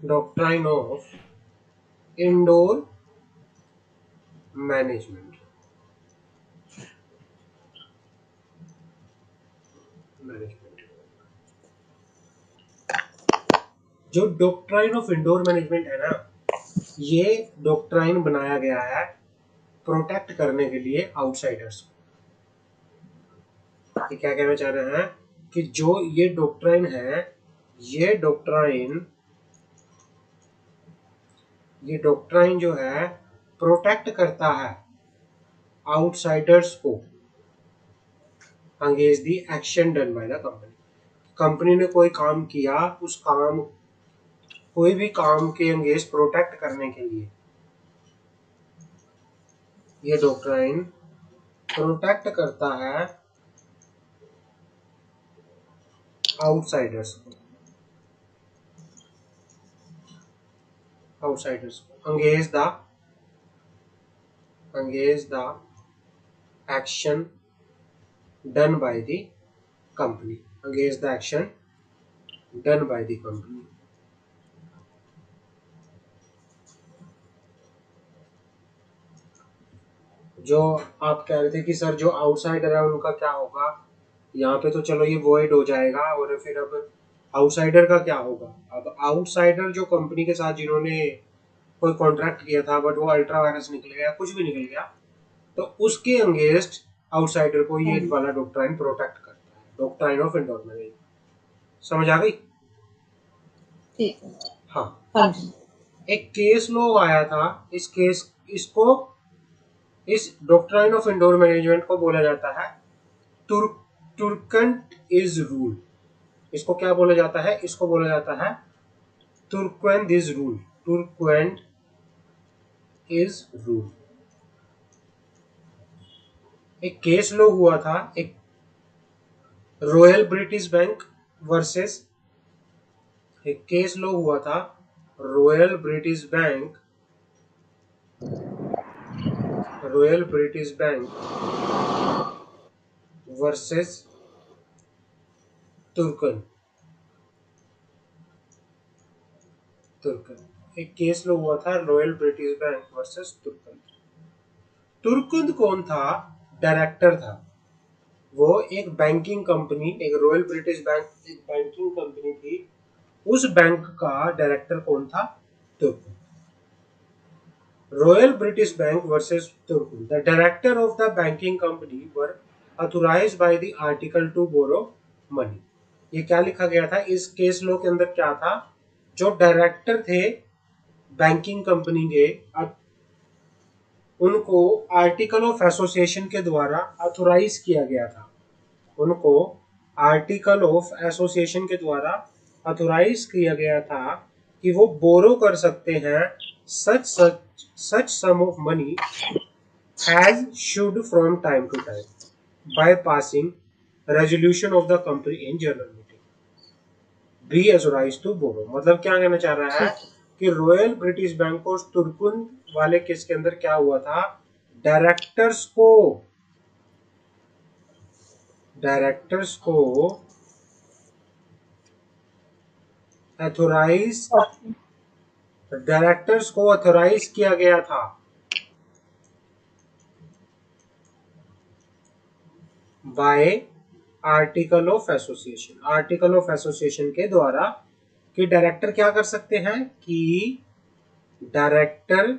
Doctrine of indoor management. जो doctrine of indoor management है ना, ये डॉक्ट्राइन बनाया गया है प्रोटेक्ट करने के लिए आउटसाइडर्स को। ये क्या कहना चाह रहे हैं कि जो ये डॉक्ट्राइन है, ये डॉक्ट्राइन जो है प्रोटेक्ट करता है आउटसाइडर्स को against the action done by the company. Company ने कोई काम किया, उस काम, कोई भी काम के अगेंस्ट प्रोटेक्ट करने के लिए ये डॉक्ट्राइन प्रोटेक्ट करता है आउटसाइडर्स को against the action done by the company, against the action done by the company. जो आप कह रहे थे कि सर जो आउटसाइडर है उनका क्या होगा, यहाँ पे तो चलो ये वॉइड हो जाएगा, और फिर अब आउटसाइडर का क्या होगा। अब आउटसाइडर जो कंपनी के साथ जिन्होंने कोई कॉन्ट्रैक्ट किया था बट वो अल्ट्रा वायरस निकल गया, कुछ भी निकल गया, तो उसके अगेंस्ट आउटसाइडर को ये वाला डॉक्ट्राइन प्रोटेक्ट करता है, डॉक्ट्राइन ऑफ इंडोर मैनेजमेंट। समझ आ गई? ठीक। हाँ, एक केस लॉ आया था, इस डॉक्ट्राइन ऑफ इंडोर मैनेजमेंट को बोला जाता है तुर्कंट इज रूल। इसको क्या बोला जाता है? इसको बोला जाता है Turquand is rule. Turquand is rule. एक केस लॉ हुआ था, एक रॉयल ब्रिटिश बैंक वर्सेस, एक केस लॉ हुआ था Royal British Bank versus Turquand. एक केस लॉ हुआ था Royal British Bank versus Turquand. Turquand कौन था? डायरेक्टर था। वो एक बैंकिंग कंपनी, एक रॉयल ब्रिटिश बैंक एक बैंकिंग कंपनी थी, उस बैंक का डायरेक्टर कौन था? Turquand. Royal British Bank versus Turquand. The director of the banking company were authorised by the article to borrow money. ये क्या लिखा गया था इस केस लॉ के अंदर? क्या था? जो डायरेक्टर थे बैंकिंग कंपनी के, उनको आर्टिकल ऑफ एसोसिएशन के द्वारा ऑथोराइज किया गया था। उनको आर्टिकल ऑफ एसोसिएशन के द्वारा ऑथोराइज किया गया था कि वो बोरो कर सकते हैं such sum of money has should from time to time by passing resolution of the company in general meeting be authorise to borrow. मतलब क्या कहना चाह रहा है कि रॉयल ब्रिटिश बैंक को तुर्कुन वाले केस के अंदर क्या हुआ था? डायरेक्टर्स को ऑथोराइज किया गया था bye article of association. Article of association के द्वारा कि डायरेक्टर क्या कर सकते हैं, कि डायरेक्टर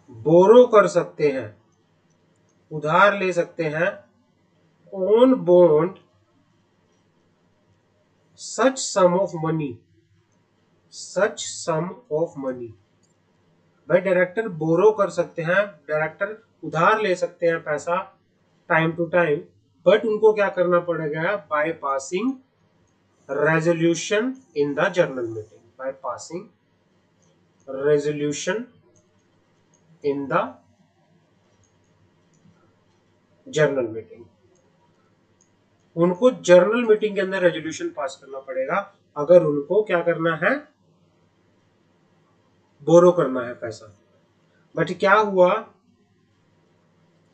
बोरो कर सकते हैं, उधार ले सकते हैं, on bond such sum of money. भाई डायरेक्टर बोरो कर सकते हैं, डायरेक्टर उधार ले सकते हैं पैसा टाइम टू टाइम, बट उनको क्या करना पड़ेगा? Bye passing resolution in the general meeting. Bye passing resolution in the general meeting. उनको जनरल मीटिंग के अंदर रेजोल्यूशन पास करना पड़ेगा अगर उनको क्या करना है? बोरो करना है पैसा। बट क्या हुआ?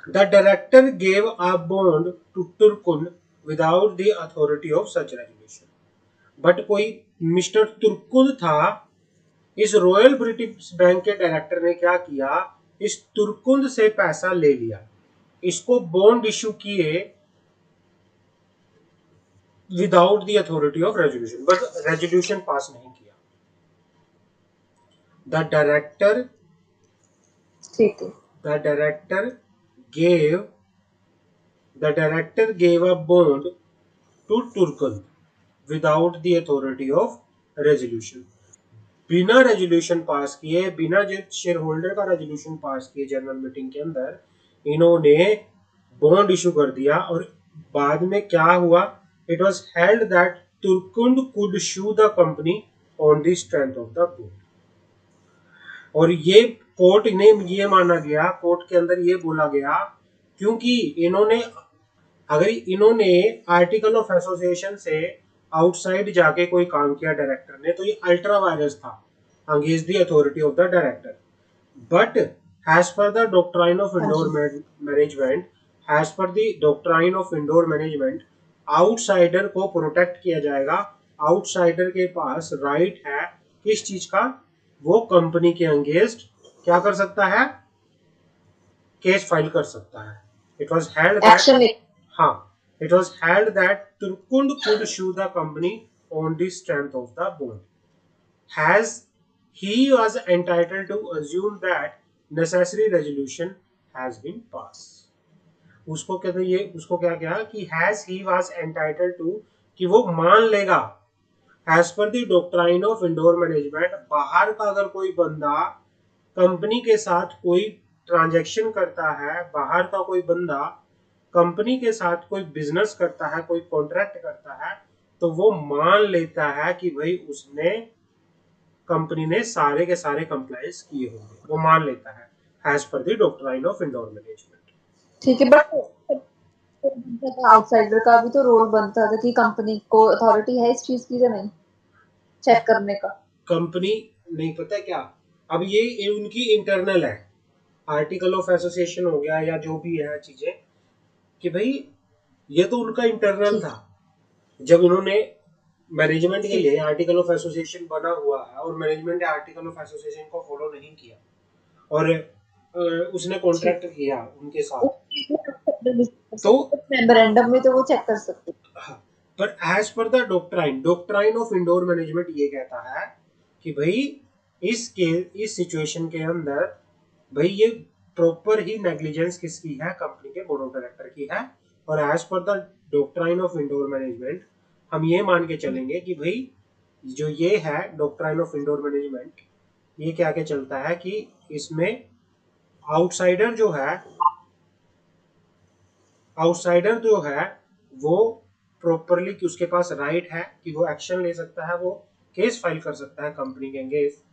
The director gave a bond to Turquand without the authority of such resolution. But कोई मिस्टर तुर्कुल था, इस रॉयल ब्रिटिश बैंक के डायरेक्टर ने क्या किया, इस तुर्कुंद से पैसा ले लिया, इसको बॉन्ड इशू किए without the authority of resolution, but resolution pass नहीं किया। द डायरेक्टर ठीक है। The director gave the director gave a bond to Turquand without the authority of resolution. बिना रेजोल्यूशन पास किए, बिना शेयर होल्डर का resolution pass किए general meeting के अंदर इन्होंने बॉन्ड इशू कर दिया। और बाद में क्या हुआ, it was held that Turquand could sue the company on the strength of the bond. और ये कोर्ट ने ये माना गया, कोर्ट के अंदर ये बोला गया, क्योंकि इन्होंने, अगर इन्होंने आर्टिकल ऑफ एसोसिएशन से आउटसाइड जाके कोई काम किया डायरेक्टर ने, तो ये अल्ट्रा वायरस था against the authority of the director. But as per the doctrine of हाँ इंडोर जी। Management, as per the doctrine of indoor management, outsider को प्रोटेक्ट किया जाएगा। आउटसाइडर के पास राइट है किस चीज का, वो कंपनी के अगेंस्ट क्या कर सकता है, केस फाइल कर सकता है। It was held that, action ले। हाँ, it was held that Turkund could sue the company on the strength of the bond, as he was entitled to assume that necessary resolution has been passed। उसको कहते हैं, ये उसको क्या किया कि has he was entitled to, कि वो मान लेगा as per the doctrine of indoor management, बाहर का अगर कोई बंदा कंपनी के साथ कोई ट्रांजैक्शन करता है, बाहर का कोई बंदा कंपनी के साथ कोई बिजनेस करता है, कोई कॉन्ट्रैक्ट करता है, तो वो मान लेता है कि भाई उसने, कंपनी ने सारे के सारे कंप्लायंस किए होंगे, वो मान लेता है as per the doctrine of indoor management. ठीक है, बट आउटसाइडर का भी तो रोल बनता था कि कंपनी को अथॉरिटी है इस चीज की या नहीं, चेक करने का। कंपनी नहीं, पता है क्या, अब ये उनकी इंटरनल है, आर्टिकल ऑफ एसोसिएशन हो गया या जो भी है चीजें, कि भाई ये तो उनका इंटरनल ठीक था। जब इन्होंने मैनेजमेंट के ठीक लिए आर्टिकल ऑफ एसोसिएशन बना हुआ है और मैनेजमेंट ने आर्टिकल ऑफ एसोसिएशन को फॉलो नहीं किया और उसने ठीक। कॉन्ट्रैक्ट किया उनके साथ, उस चीज में तो मेमोरेंडम में तो वो चेक कर सकते। हाँ, पर as per the doctrine of indoor management ये कहता है कि भाई इस सिचुएशन के अंदर भाई ये प्रॉपर ही नेग्लिजेंस किसकी है, कंपनी के बोर्ड ऑफ डायरेक्टर की है। और as per the doctrine of indoor management हम ये मान के चलेंगे कि भाई जो ये है डॉक्ट्राइन ऑफ इंडोर मैनेजमेंट, ये क्या क्या चलता है कि इसमें आउटसाइडर जो है, आउटसाइडर जो है वो प्रॉपरली कि उसके पास राइट है कि वो एक्शन ले सकता है, वो केस फाइल कर सकता है कंपनी के अगेंस्ट।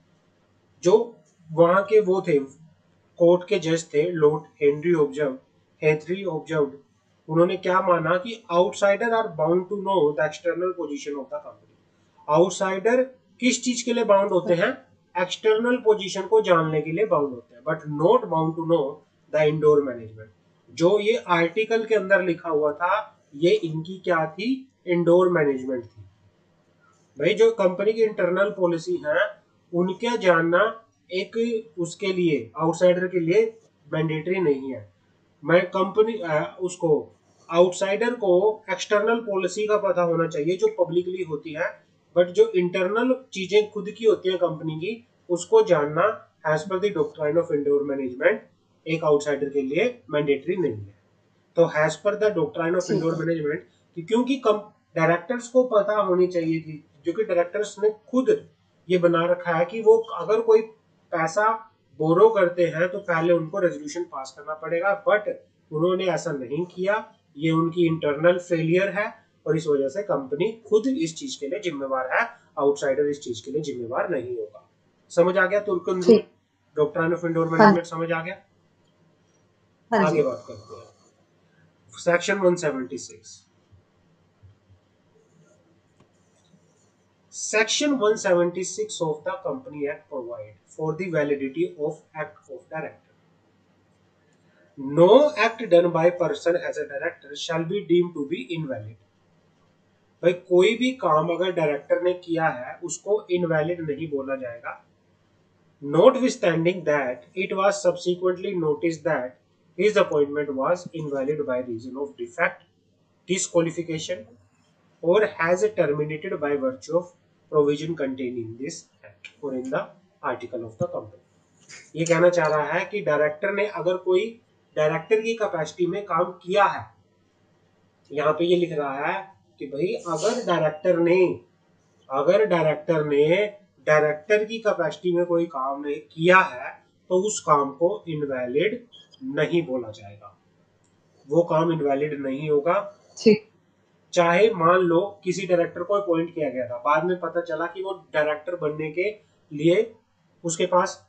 जो वहां के वो थे, कोर्ट के जज थे, लॉर्ड हेनरी ऑब्जर्व, उन्होंने क्या माना कि outsider are bound to know the external position of the company. Outsider किस चीज के लिए बाउंड होते हैं, एक्सटर्नल पोजीशन को जानने के लिए बाउंड होते हैं, but not bound to know the indoor management. जो ये आर्टिकल के अंदर लिखा हुआ था, ये इनकी क्या थी, इंडोर मैनेजमेंट थी। भाई जो कंपनी की इंटरनल पॉलिसी है उनके जानना एक उसके लिए, आउटसाइडर के लिए मैंडेटरी नहीं है। मैं कंपनी उसको, आउटसाइडर को एक्सटर्नल पॉलिसी का पता होना चाहिए जो पब्लिकली होती है, बट जो इंटरनल चीजें खुद की होती है कंपनी की, उसको जानना as per the doctrine of indoor management एक आउटसाइडर के लिए मैंडेटरी नहीं है। तो as per the doctrine of ठीक इंडोर है। मैनेजमेंट, क्योंकि डायरेक्टर्स को पता होनी चाहिए थी, जो कि डायरेक्टर्स ने खुद ये बना रखा है कि वो अगर कोई पैसा बोरो करते हैं तो पहले उनको रेजोल्यूशन पास करना पड़ेगा, बट उन्होंने ऐसा नहीं किया। ये उनकी इंटरनल फेलियर है और इस वजह से कंपनी खुद इस चीज के लिए जिम्मेवार है, आउटसाइडर इस चीज के लिए जिम्मेवार नहीं होगा। समझ आ गया तुर्कन रूल, ठीक। डॉक्ट्राइन ऑफ इंडोर हाँ मैनेजमेंट समझ आ गया। हाँ आगे जी। बात करते हैं section 176। Section 176 of the Company Act provide for the validity of Act of Director. No act done by person as a director shall be deemed to be invalid. भाई कोई भी काम अगर डायरेक्टर ने किया है उसको इनवैलिड नहीं बोला जाएगा, notwithstanding that it was subsequently noticed that his appointment was invalid by reason of defect, disqualification, or has terminated by virtue of provision contained in this act or in the article of the company। ये कहना चाह रहा है कि director ने अगर कोई director की कैपेसिटी में काम किया है, यहाँ पे ये लिख रहा है कि भाई अगर डायरेक्टर की कैपेसिटी में कोई काम नहीं किया है तो उस काम को इनवैलिड नहीं बोला जाएगा, वो काम इनवैलिड नहीं होगा। चाहे मान लो किसी डायरेक्टर को अपॉइंट किया गया था, बाद में पता चला कि वो डायरेक्टर बनने के लिए उसके पास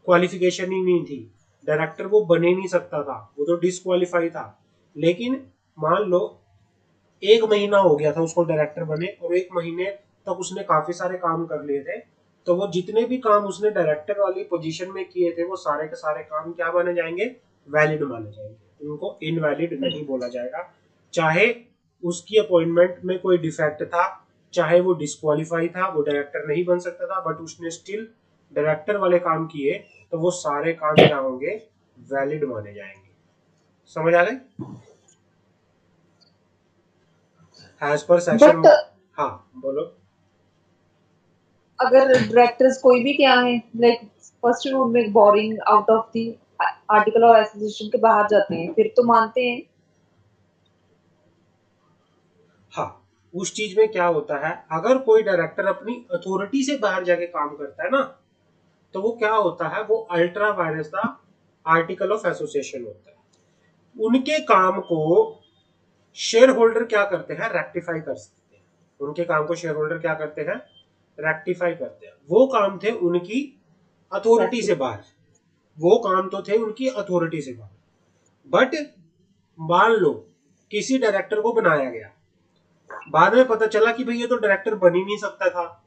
क्वालिफिकेशन ही नहीं थी, डायरेक्टर वो बने नहीं सकता था, वो तो डिस्क्वालीफाई था। लेकिन मान लो 1 महीना हो गया था उसको डायरेक्टर बने और 1 महीने तक उसने काफी सारे काम कर लिए थे, तो वो जितने भी काम उसने डायरेक्टर वाली पोजीशन में किए थे वो सारे के सारे काम क्या माने जाएंगे, वैलिड माने जाएंगे, उनको इनवैलिड नहीं बोला जाएगा। चाहे उसकी अपॉइंटमेंट में कोई डिफेक्ट था, चाहे वो डिस्क्वालीफाई था, वो डायरेक्टर नहीं बन सकता था, बट उसने स्टिल डायरेक्टर वाले काम किए, तो वो सारे काम क्या होंगे, वैलिड माने जाएंगे। समझ आ गए? एज पर सेक्शन, हाँ बोलो। अगर डायरेक्टर्स कोई भी क्या है, लाइक फर्स्ट रूल में boring out of the article of association के बाहर जाते हैं, फिर तो मानते हैं। हाँ, उस चीज में क्या होता है, अगर कोई डायरेक्टर अपनी अथॉरिटी से बाहर जाके काम करता है ना, तो वो क्या होता है, वो ultra vires the article of association होता है। उनके काम को शेयर होल्डर क्या करते हैं, रेक्टिफाई कर सकते हैं। उनके काम को शेयर होल्डर क्या करते हैं, रेक्टिफाई करते हैं। वो काम थे उनकी अथॉरिटी से बाहर, वो काम तो थे उनकी अथॉरिटी से बाहर। बट मान लो किसी डायरेक्टर को बनाया गया, बाद में पता चला कि भाई ये तो डायरेक्टर बन ही नहीं सकता था,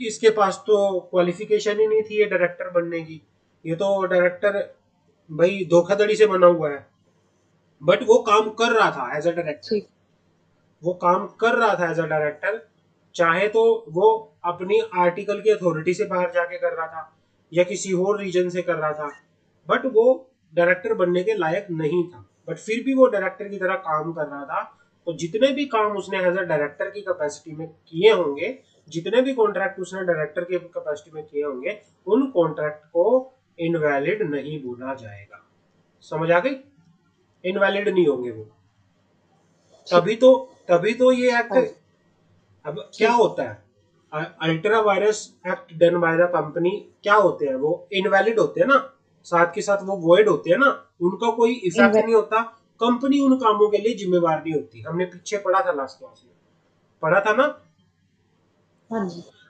इसके पास तो क्वालिफिकेशन ही नहीं थी ये डायरेक्टर बनने की, ये तो डायरेक्टर भाई धोखाधड़ी से बना हुआ है। बट वो काम कर रहा था एज अ डायरेक्टर, वो काम कर रहा था एज अ डायरेक्टर, चाहे तो वो अपनी आर्टिकल की अथॉरिटी से बाहर जाके कर रहा था या किसी और रीजन से कर रहा था, बट वो डायरेक्टर बनने के लायक नहीं था, बट फिर भी वो डायरेक्टर की तरह काम कर रहा था। तो जितने भी काम उसने एज अ डायरेक्टर की कैपेसिटी में किए होंगे, जितने भी कॉन्ट्रैक्ट उसने डायरेक्टर की कैपेसिटी में किए होंगे, उन कॉन्ट्रैक्ट को इनवैलिड नहीं बोला जाएगा। समझ आ गई? इनवैलिड नहीं होंगे वो। तभी तो ये एक्ट, अब क्या होता है, ultra vires act done by the company क्या होते हैं, वो इनवैलिड होते हैं ना, साथ के साथ वो वॉइड होते हैं ना, उनका कोई इफेक्ट नहीं होता, कंपनी उन कामों के लिए जिम्मेवार नहीं होती। हमने पीछे पढ़ा था, लास्ट क्लास में पढ़ा था ना।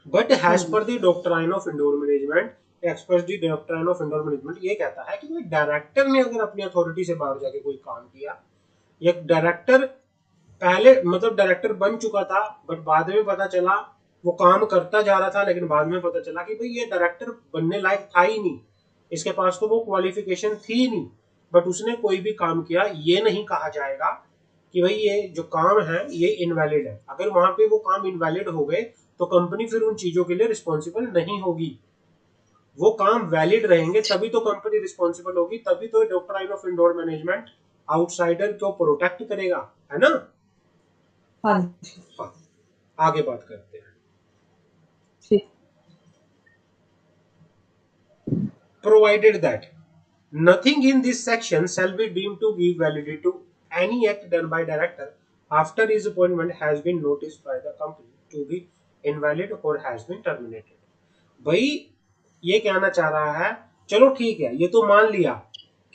बट हैज पर the doctrine of indoor management, express the doctrine of indoor management ये कहता है कि कोई डायरेक्टर ने अगर अपनी अथॉरिटी से बाहर जाके कोई काम किया, या डायरेक्टर पहले मतलब डायरेक्टर बन चुका था बट बाद में पता चला वो काम करता जा रहा था, लेकिन बाद में पता चला कि भाई ये डायरेक्टर बनने लायक था ही नहीं, इसके पास तो वो क्वालिफिकेशन थी नहीं, बट उसने कोई भी काम किया, ये नहीं कहा जाएगा कि भाई ये जो काम है ये इनवैलिड है। अगर वहां पे वो काम इनवैलिड हो गए तो कंपनी फिर उन चीजों के लिए रिस्पॉन्सिबल नहीं होगी, वो काम वैलिड रहेंगे तभी तो कंपनी रिस्पॉन्सिबल होगी, तभी तो doctrine of indoor management outsider को प्रोटेक्ट करेगा, है ना। हाँ, आगे बात करते हैं। Provided that nothing in this section shall be deemed to give validity to any act done by director after his appointment has been noticed by the company to be invalid or has been terminated। भाई ये कहना चाह रहा है, चलो ठीक है, ये तो मान लिया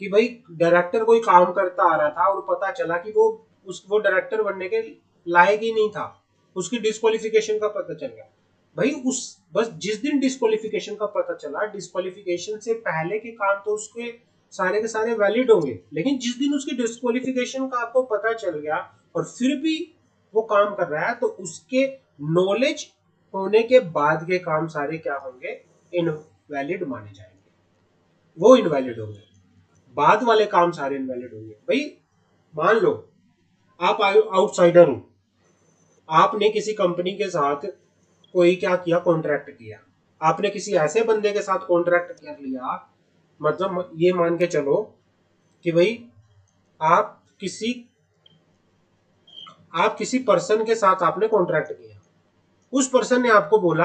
कि भाई डायरेक्टर कोई काम करता आ रहा था और पता चला कि वो डायरेक्टर बनने के लायक ही नहीं था, उसकी डिस्क्वालिफिकेशन का पता चल गया। भाई बस जिस दिन डिस्क्वालिफिकेशन का पता चला, डिस्क्वालिफिकेशन से पहले के काम तो उसके सारे के सारे वैलिड होंगे, लेकिन जिस दिन उसकी डिस्क्वालिफिकेशन का आपको पता चल गया और फिर भी वो काम कर रहा है, तो उसके नॉलेज होने के बाद के काम सारे क्या होंगे, इनवैलिड माने जाएंगे, वो इनवैलिड होंगे, बाद वाले काम सारे इनवैलिड होंगे। भाई मान लो आप आउटसाइडर हो, आपने किसी कंपनी के साथ कोई क्या किया, कॉन्ट्रैक्ट किया, आपने किसी ऐसे बंदे के साथ कॉन्ट्रैक्ट कर लिया, मतलब ये मान के चलो कि भाई आप किसी पर्सन के साथ आपने कॉन्ट्रैक्ट किया, उस पर्सन ने आपको बोला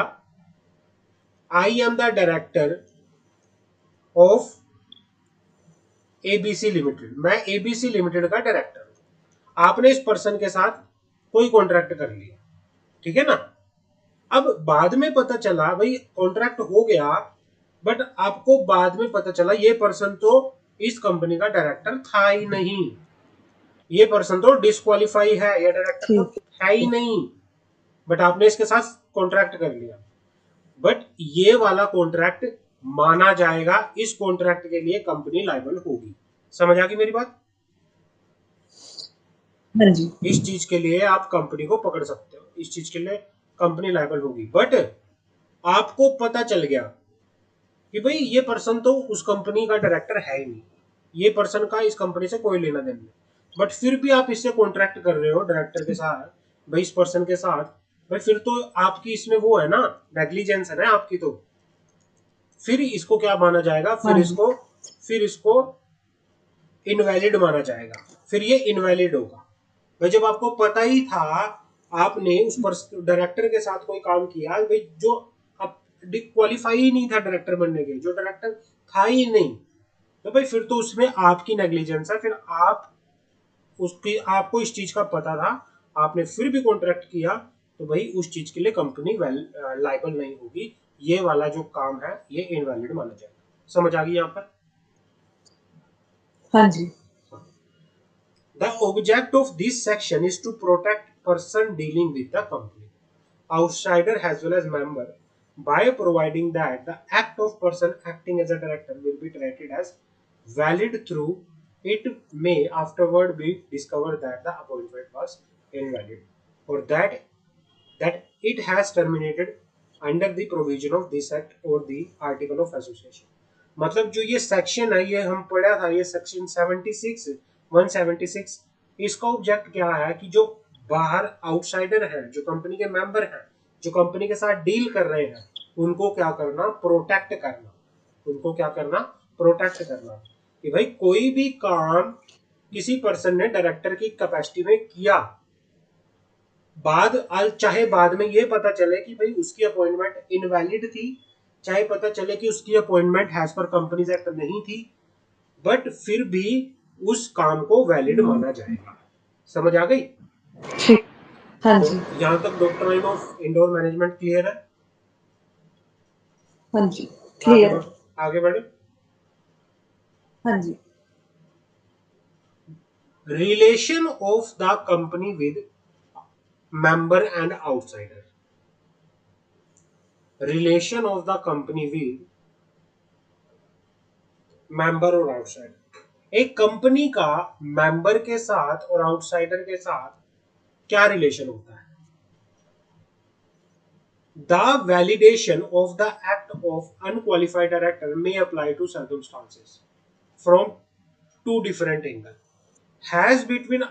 I am the director of ABC limited, मैं एबीसी लिमिटेड का डायरेक्टर हूं। आपने इस पर्सन के साथ कोई कॉन्ट्रैक्ट कर लिया, ठीक है ना। अब बाद में पता चला भाई कॉन्ट्रैक्ट हो गया, बट आपको बाद में पता चला ये पर्सन तो इस कंपनी का डायरेक्टर था ही नहीं, ये पर्सन तो डिस्क्वालीफाई है, ये डायरेक्टर तो है ही नहीं, बट आपने इसके साथ कॉन्ट्रैक्ट कर लिया। बट ये वाला कॉन्ट्रैक्ट माना जाएगा, इस कॉन्ट्रैक्ट के लिए कंपनी लायबल होगी। समझ आ गई मेरी बात? हाँ जी। इस चीज के लिए आप कंपनी को पकड़ सकते हो, इस चीज के लिए कंपनी लायबल होगी। बट आपको पता चल गया कि भाई ये पर्सन तो उस कंपनी का डायरेक्टर है ही नहीं, ये पर्सन का इस कंपनी से कोई लेना देना नहीं, बट फिर भी आप इससे कॉन्ट्रैक्ट कर रहे हो डायरेक्टर के साथ, भाई इस पर्सन के साथ, भाई फिर तो आपकी इसमें वो है ना, नेग्लिजेंस है ना आपकी, तो फिर इसको क्या माना जाएगा, फिर इसको इनवैलिड माना जाएगा, फिर ये इनवैलिड होगा। भाई जब आपको पता ही था, आपने उस डायरेक्टर के साथ कोई काम किया, भाई जो क्वालिफाई ही नहीं था डायरेक्टर बनने के, जो डायरेक्टर था ही नहीं, तो भाई फिर तो उसमें आपकी नेग्लिजेंस है। फिर आपको इस चीज का पता था, आपने फिर भी कॉन्ट्रैक्ट किया, तो भाई उस चीज के लिए कंपनी लाइबल नहीं होगी, ये वाला जो काम है ये इनवैलिड माना जाएगा। समझ आ गई यहाँ पर? हाँ जी। The object of this section is to protect person dealing with the company, outsider as well as member, by providing that the act of person acting as a director will be treated as valid through it may afterward be discovered that the appointment was invalid, or that it has terminated under the provision of this act or the article of association। मतलब जो ये section है, ये हम पढ़ा था, ये section 76 176, इसका ऑब्जेक्ट क्या है कि जो बाहर आउटसाइडर है, जो कंपनी के मेंबर हैं, जो कंपनी के साथ डील कर रहे हैं, उनको क्या करना, प्रोटेक्ट करना, उनको क्या करना, प्रोटेक्ट करना, कि भाई कोई भी काम किसी पर्सन ने डायरेक्टर की कैपेसिटी में किया, चाहे बाद में ये पता चले कि भाई उसकी अपॉइंटमेंट इनवैलिड थी, चाहे पता चले कि उसकी appointment as per companies act नहीं थी, बट फिर भी उस काम को वैलिड माना जाएगा। समझ आ गई? ठीक। हाँ तो जी। यहाँ तक doctrine of indoor management clear है? हाँ जी, क्लियर। आगे बढ़े। हाँ जी। Relation of the company with member and outsider, relation of the company with member और आउटसाइडर। एक कंपनी का मेंबर के साथ और आउटसाइडर के साथ क्या रिलेशन होता है? The validation of the act of unqualified director may apply to circumstances from two different angles. Has between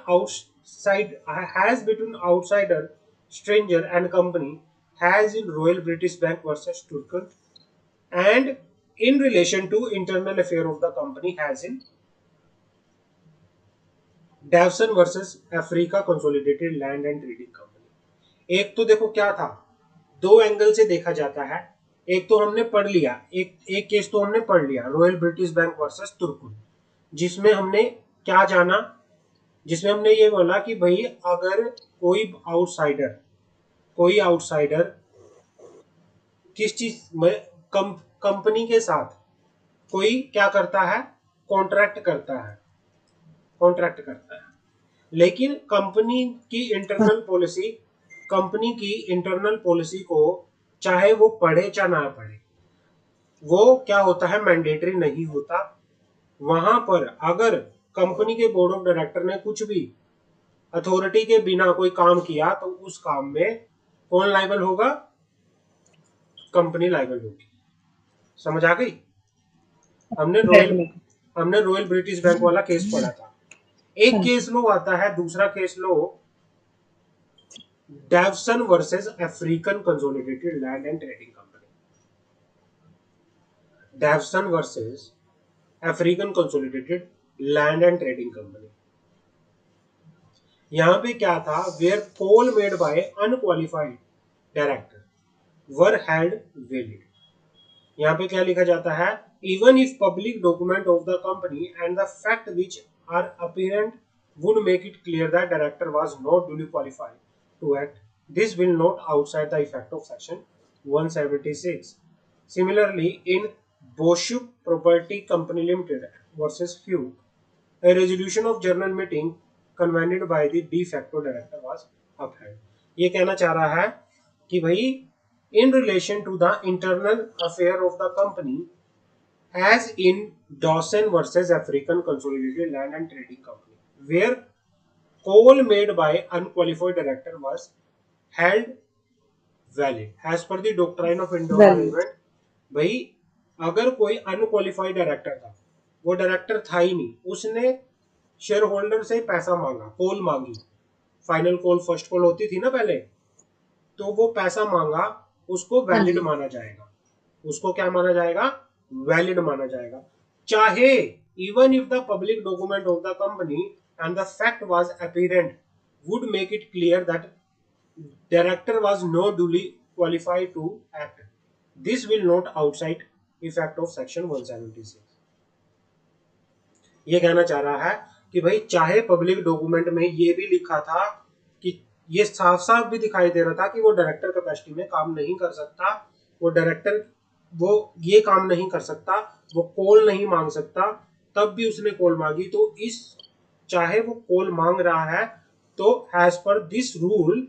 outsider, stranger and company, has in Royal British Bank versus Turkle, and in relation to internal affair of the company, has in Davson versus Africa consolidated land and trading company. एक तो देखो क्या था, दो angle से देखा जाता है। एक तो हमने पढ़ लिया, एक केस तो हमने पढ़ लिया, रॉयल ब्रिटिश बैंक वर्सेस तुर्कुल, जिसमें हमने क्या जाना, जिसमें हमने ये बोला कि भाई अगर कोई आउटसाइडर किस चीज में कंपनी के साथ कोई क्या करता है, कॉन्ट्रैक्ट करता है, लेकिन कंपनी की इंटरनल पॉलिसी को चाहे वो पढ़े चाहे ना पढ़े, वो क्या होता है, मैंडेटरी नहीं होता। वहां पर अगर कंपनी के बोर्ड ऑफ डायरेक्टर ने कुछ भी अथॉरिटी के बिना कोई काम किया, तो उस काम में कौन लायबल होगा, कंपनी लायबल होगी। समझ आ गई? हमने रॉयल ब्रिटिश बैंक वाला केस पढ़ा था। एक केस लो आता है, दूसरा case low Davson versus African Consolidated Land and Trading Company. Davson versus African Consolidated Land and Trading Company. यहां पे क्या था, where call made by unqualified director were held valid. यहाँ पे क्या लिखा जाता है, even if public document of the company and the fact which are apparent would make it clear that director was not duly qualified to act, this will not outside the effect of section 176. Similarly, in Boschuk Property Company Limited versus Fugue, a resolution of general meeting convened by the de facto director was upheld. ये कहना चाह रहा है कि भाई in relation to the internal affair of the company, as in Dawson versus African Consolidated Land and Trading Company, where call made by unqualified director was held valid as per the doctrine of Indore management. भाई अगर कोई unqualified director था, वो director था ही नहीं, उसने share holder से पैसा मांगा, कॉल मांगी, फाइनल कॉल फर्स्ट कॉल होती थी ना पहले, तो वो पैसा मांगा, उसको वैलिड माना जाएगा. उसको क्या माना जाएगा, वैलिड माना जाएगा. चाहे even if the public document of the company and the fact was apparent would make it clear that director was not duly qualified to act, this will not outside effect of section 176. ये कहना चाह रहा है कि भाई चाहे public document में ये भी लिखा था कि ये साफ साफ भी दिखाई दे रहा था कि वो डायरेक्टर कैपेसिटी में काम नहीं कर सकता, वो डायरेक्टर वो ये काम नहीं कर सकता, वो कॉल नहीं मांग सकता, तब भी उसने कॉल मांगी. तो इस चाहे वो कॉल मांग रहा है तो as per this rule,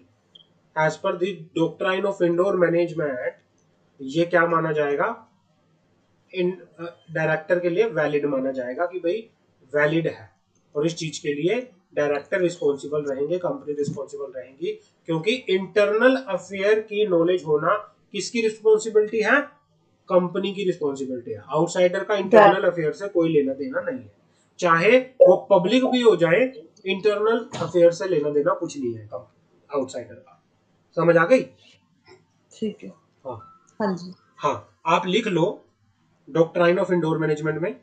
as per the doctrine of indoor management, ये क्या माना जाएगा, इन डायरेक्टर के लिए वैलिड माना जाएगा कि भाई वैलिड है. और इस चीज के लिए डायरेक्टर रिस्पॉन्सिबल रहेंगे, कंपनी रिस्पॉन्सिबल रहेंगी, क्योंकि इंटरनल अफेयर की नॉलेज होना किसकी रिस्पॉन्सिबिलिटी है, कंपनी की रिस्पॉन्सिबिलिटी है. आउटसाइडर का इंटरनल अफेयर से कोई लेना देना नहीं है, चाहे वो पब्लिक भी हो जाए, इंटरनल अफेयर से लेना देना कुछ नहीं है आउटसाइडर का. समझ आ गई? ठीक है. हाँ हाँ जी. हाँ, आप लिख लो डॉक्ट्राइन ऑफ इंडोर मैनेजमेंट में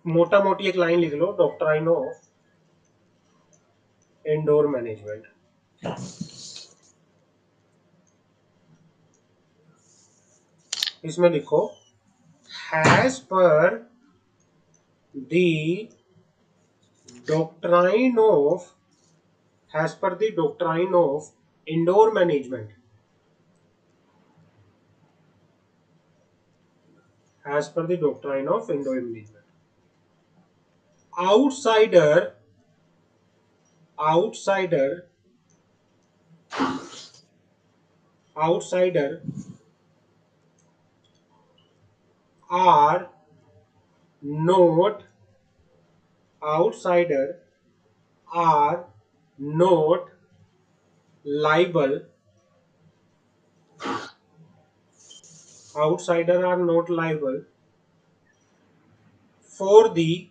मोटा मोटी एक लाइन लिख लो, डॉक्ट्राइन ऑफ इंडोर मैनेजमेंट. इसमें लिखो, हैज पर द डॉक्ट्राइन ऑफ, हैज पर the doctrine of indoor management, as per the doctrine of Indo management, outsider are not liable, outsider are not liable for the,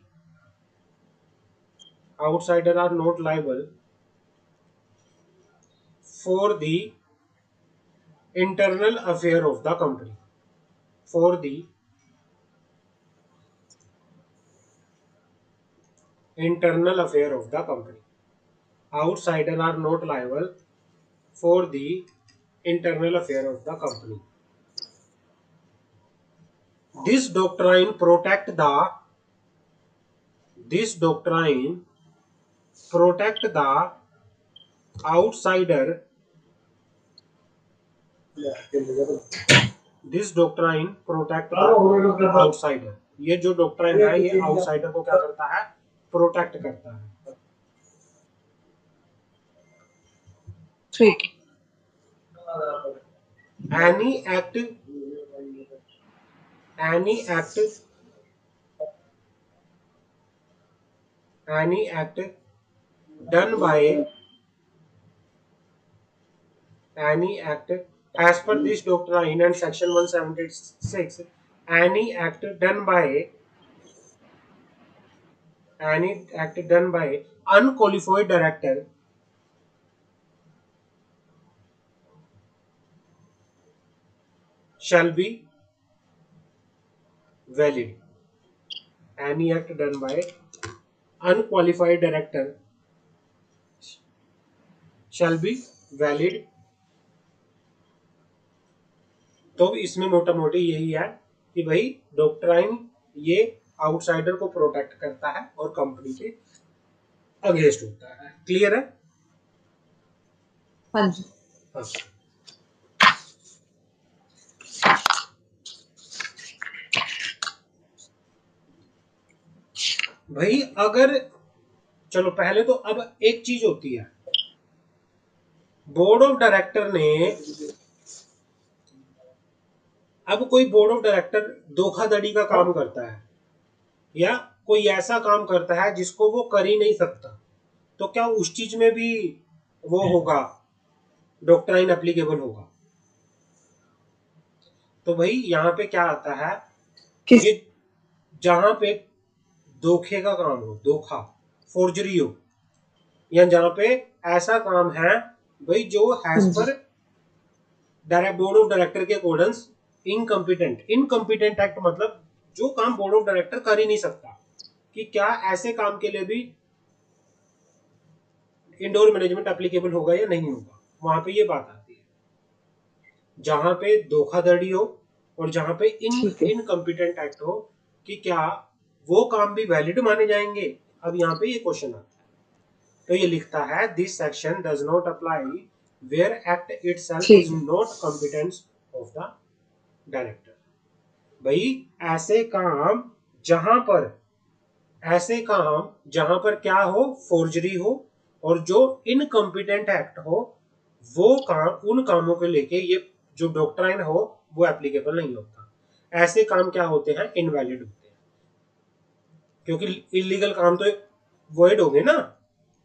outsider are not liable for the internal affair of the company, for the internal affair of the company. Outsider are not liable for the internal affair of the company. This doctrine protect the outsider, this doctrine protect the outsider. ये जो doctrine है ये outsider को क्या करता है, protect करता है. ठीक. Any act done by, any act as per this doctrine and section 176, any act done by unqualified director shall be valid. Any act done by unqualified director shall be valid. तो इसमें मोटा मोटी यही है कि भाई डॉक्ट्राइन ये outsider को प्रोटेक्ट करता है और कंपनी के अगेंस्ट होता है। क्लियर है? हाँ जी। हाँ। भाई अगर चलो पहले तो अब एक चीज होती है, बोर्ड ऑफ डायरेक्टर ने, अब कोई बोर्ड ऑफ डायरेक्टर धोखाधड़ी का काम करता है या कोई ऐसा काम करता है जिसको वो कर ही नहीं सकता, तो क्या उस चीज में भी वो होगा, डॉक्ट्राइन एप्लीकेबल होगा? तो भाई यहाँ पे क्या आता है, ये जहां पे धोखे का काम हो, धोखा, फोर्जरी हो, या जहां पे ऐसा काम है भाई जो हैज पर डायरेक्ट बोर्ड ऑफ डायरेक्टर के अकॉर्डेंस इनकम्पिटेंट एक्ट, मतलब जो काम बोर्ड ऑफ डायरेक्टर कर ही नहीं सकता, कि क्या ऐसे काम के लिए भी इंडोर मैनेजमेंट एप्लीकेबल होगा या नहीं होगा, वहां पे ये बात आती है। जहां पे धोखाधड़ी हो और जहां पे इनकम्पिटेंट एक्ट हो, कि क्या वो काम भी वैलिड माने जाएंगे। अब यहाँ पे ये क्वेश्चन आता है, तो ये लिखता है this section does not apply where act itself is not competence of the director. भाई ऐसे काम जहां पर क्या हो, फोर्जरी हो और जो इनकम्पिटेंट एक्ट हो, वो काम, उन कामों को लेके ये जो डॉक्ट्राइन हो वो एप्लीकेबल नहीं होता। ऐसे काम क्या होते हैं, इनवैलिड होते हैं, क्योंकि इलीगल काम तो वॉइड हो गए ना।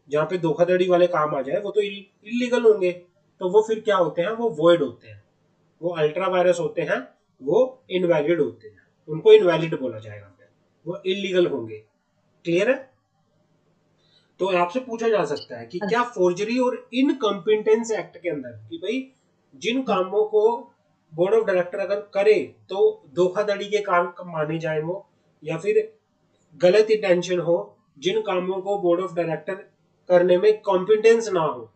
जहां पे धोखाधड़ी वाले काम आ जाए वो तो इलीगल होंगे, तो वो फिर क्या होते हैं, वो वॉइड होते हैं, वो अल्ट्रा वायरस होते हैं, वो इनवैलिड होते हैं, उनको इनवैलिड बोला जाएगा, वो इलीगल होंगे। क्लियर है? तो आपसे पूछा जा सकता है कि क्या फोर्जरी और इनकम्पिटेंस एक्ट के अंदर, कि भाई जिन कामों को बोर्ड ऑफ डायरेक्टर अगर करे तो धोखाधड़ी के काम माने जाए वो, या फिर गलत इंटेंशन हो, जिन कामों को बोर्ड ऑफ डायरेक्टर करने में कॉम्पिटेंस ना हो,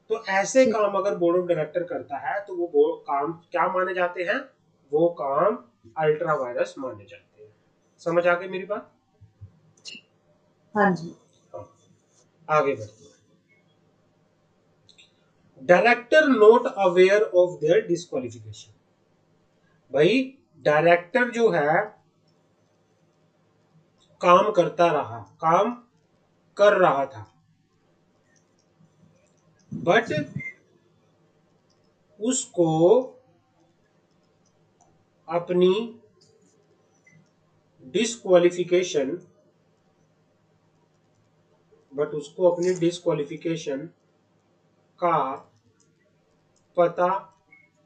तो ऐसे काम अगर बोर्ड ऑफ डायरेक्टर करता है तो वो काम क्या माने जाते हैं, वो काम अल्ट्रा वायरस माने जाते हैं। समझ आ गई मेरी बात? हाँ जी। हाँ। आगे बढ़ते हैं। Director not aware of their disqualification. भाई डायरेक्टर जो है काम कर रहा था, बट उसको अपनी डिस्क्वालिफिकेशन का पता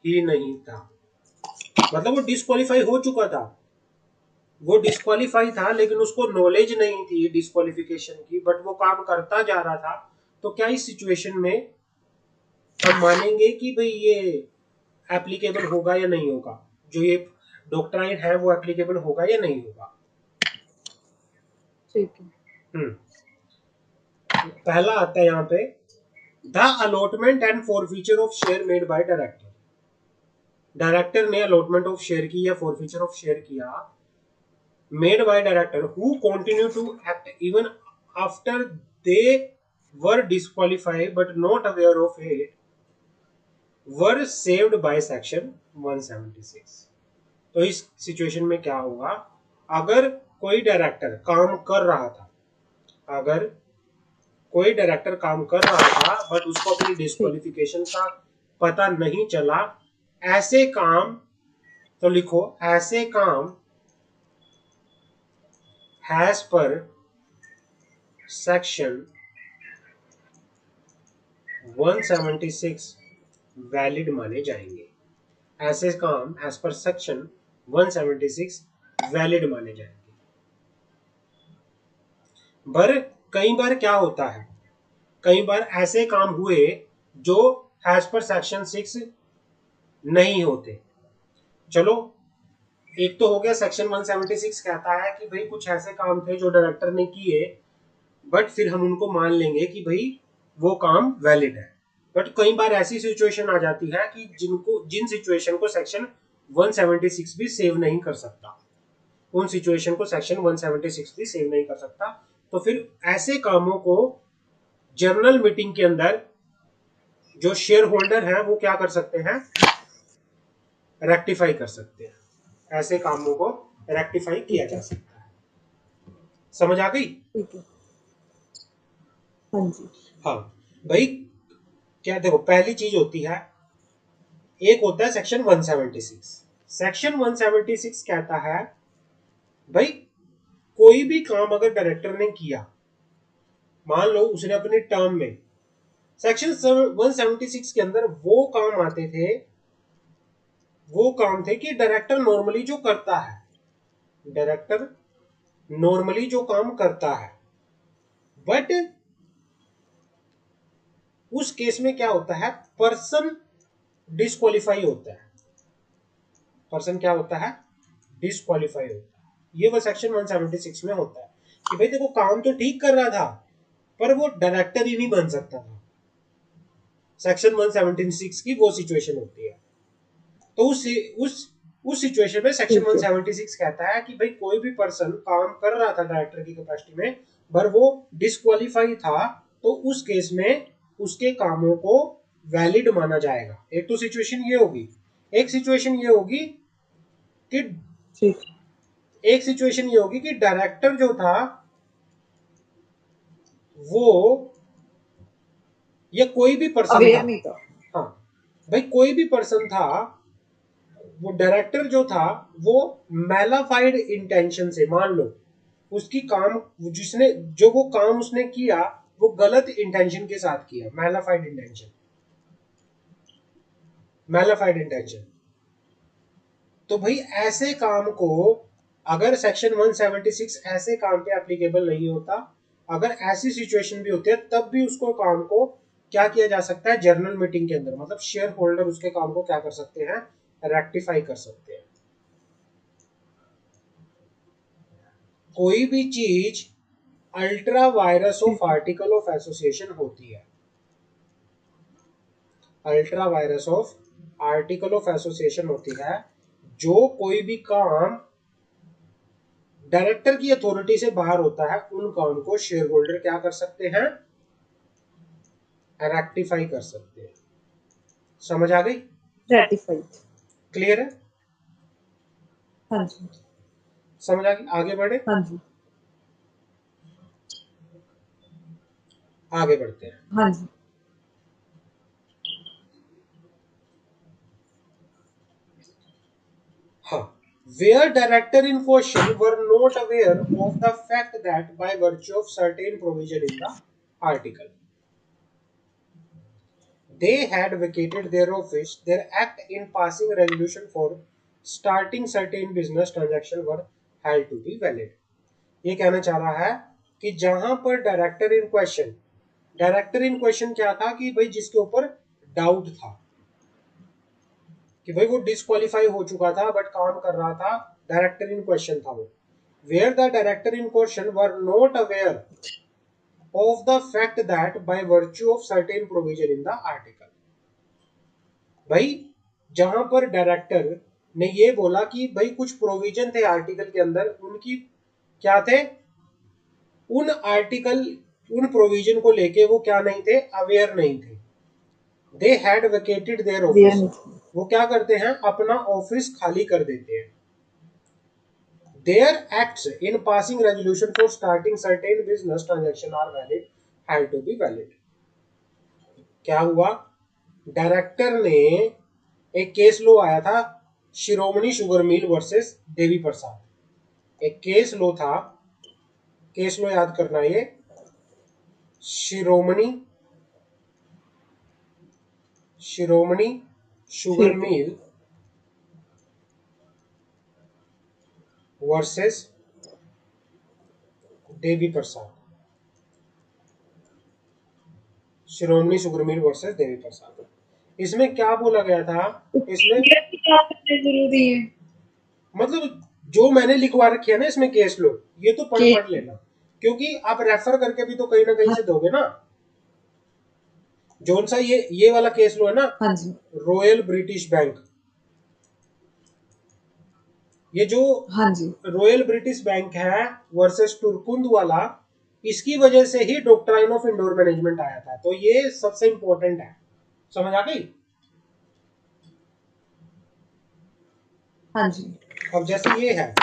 ही नहीं था। मतलब वो डिस्क्वालीफाई हो चुका था, वो डिस्क्वालीफाई था लेकिन उसको नॉलेज नहीं थी डिस्क्वालिफिकेशन की, बट वो काम करता जा रहा था। तो क्या इस सिचुएशन में हम मानेंगे कि भाई ये एप्लीकेबल होगा या नहीं होगा, जो ये डॉक्ट्राइन है वो एप्लीकेबल होगा या नहीं होगा? ठीक है। पहला आता है यहाँ पे, the allotment and forfeiture of share made by director. Director ने अलॉटमेंट ऑफ शेयर की या फॉरफीचर ऑफ शेयर किया, made by director who continue to act even after they were disqualified but not aware of it were saved by section 176। तो इस situation में क्या होगा, अगर कोई डायरेक्टर काम कर रहा था, बट उसको अपनी डिस्क्वालिफिकेशन का पता नहीं चला, ऐसे काम, तो लिखो ऐसे काम हैज पर सेक्शन 176 वैलिड माने जाएंगे। ऐसे काम एज पर सेक्शन 176 वैलिड माने जाएंगे। पर कई बार क्या होता है, कई बार ऐसे काम हुए जो एज पर सेक्शन 6 नहीं होते। चलो, एक तो हो गया सेक्शन 176 कहता है कि भाई कुछ ऐसे काम थे जो डायरेक्टर ने किए, बट फिर हम उनको मान लेंगे कि भाई वो काम वैलिड है। बट कई बार ऐसी सिचुएशन आ जाती है कि जिन सिचुएशन को सेक्शन 176 भी सेव नहीं कर सकता, उन सिचुएशन को सेक्शन 176 भी सेव नहीं कर सकता। तो फिर ऐसे कामों को जर्नल मीटिंग के अंदर जो शेयर होल्डर है वो क्या कर सकते हैं, रेक्टिफाई कर सकते हैं। ऐसे कामों को रेक्टिफाई किया जा सकता है। समझ आ गई? ठीक है। हाँ जी। हाँ भाई, क्या देखो, पहली चीज होती है, एक होता है सेक्शन 176। सेक्शन 176 कहता है भाई कोई भी काम अगर डायरेक्टर ने किया, मान लो उसने अपने टर्म में, सेक्शन 176 के अंदर वो काम आते थे, वो काम थे कि डायरेक्टर नॉर्मली जो करता है, डायरेक्टर नॉर्मली जो काम करता है, बट उस केस में क्या होता है, पर्सन डिस्क्वालीफाई होता है। पर्सन क्या होता है, डिस्क्वालीफाई होता है। ये वो सेक्शन 176 में होता है कि भाई देखो काम तो ठीक कर रहा था पर वो डायरेक्टर ही नहीं बन सकता था। सेक्शन 176 की वो सिचुएशन होती है। तो उस सिचुएशन में सेक्शन 176 कहता है कि भाई कोई भी पर्सन काम कर रहा था डायरेक्टर की कैपेसिटी में, पर वो डिस्क्वालीफाई था, तो उस केस में उसके कामों को वैलिड माना जाएगा। एक तो सिचुएशन ये होगी, एक सिचुएशन ये होगी कि ठीक। एक सिचुएशन ये होगी कि डायरेक्टर जो था वो, या कोई भी पर्सन था, अवेयर नहीं था। हाँ भाई कोई भी पर्सन था, वो डायरेक्टर जो था वो मैलाफाइड इंटेंशन से, मान लो उसकी काम, जिसने जो वो काम उसने किया वो गलत इंटेंशन के साथ किया, मैलाफाइड इंटेंशन, मैलाफाइड इंटेंशन। तो भाई ऐसे काम को, अगर सेक्शन 176 ऐसे काम पे एप्लीकेबल नहीं होता, अगर ऐसी सिचुएशन भी होती है तब भी उसको काम को क्या किया जा सकता है, जर्नल मीटिंग के अंदर, मतलब शेयर होल्डर उसके काम को क्या कर सकते हैं, रेक्टिफाई कर सकते हैं। कोई भी चीज ultra vires of article of association होती है, ultra vires of article of association होती है, जो कोई भी काम डायरेक्टर की अथॉरिटी से बाहर होता है, उन काम को शेयर होल्डर क्या कर सकते हैं, रेक्टिफाई कर सकते हैं। समझ आ गई? रेटिफाइड। क्लियर है? हाँ जी। समझ आ गई? आगे बढ़े, हाँ जी। आगे बढ़ते हैं। हाँ जी। हाँ, where director in question were not aware of the fact that by virtue of certain provision in the article they had vacated their office, their act in passing resolution for starting certain business transaction were held to be valid। ये कहना चाह रहा है कि जहां पर director in question, director in question क्या था कि भाई जिसके ऊपर डाउट था कि भाई वो डिस्क्वालीफाई हो चुका था बट काम कर रहा था, डायरेक्टर इन क्वेश्चन था वो, where the director in question were not aware of the fact that by virtue of certain provision in the article, भाई जहां पर डायरेक्टर ने ये बोला कि भाई कुछ प्रोविजन थे आर्टिकल के अंदर, उनकी क्या थे, उन आर्टिकल, उन प्रोविजन को लेके वो क्या नहीं थे, अवेयर नहीं थे। They had vacated their office, वो क्या करते हैं, अपना ऑफिस खाली कर देते हैं। Their acts in passing resolution for starting certain business transaction are valid, had to be valid। क्या हुआ, डायरेक्टर ने, एक केस लो आया था, शिरोमणि sugar mill versus Devi Prasad, एक केस लो था, केस लो याद करना, ये शिरोमणि, शिरोमणि शुगर ठीक है। मिल वर्सेस देवी प्रसाद। शिरोमणि sugar mill versus Devi Prasad. इसमें क्या बोला गया था, इसमें जरूरी है मतलब जो मैंने लिखवा रखी है ना इसमें केस लो, ये तो पढ़ कि पढ़ लेना, क्योंकि आप रेफर करके भी तो कहीं ना कहीं हाँ, से दोगे ना। जोन सा ये वाला केस लो है ना, हाँ जी, रॉयल ब्रिटिश बैंक, ये जो हाँ जी, रॉयल ब्रिटिश बैंक है वर्सेस तुर्कुंद वाला, इसकी वजह से ही डॉक्ट्राइन ऑफ इंडोर मैनेजमेंट आया था, तो ये सबसे इंपॉर्टेंट है। समझ आ गई? हाँ जी, अब जैसे ये है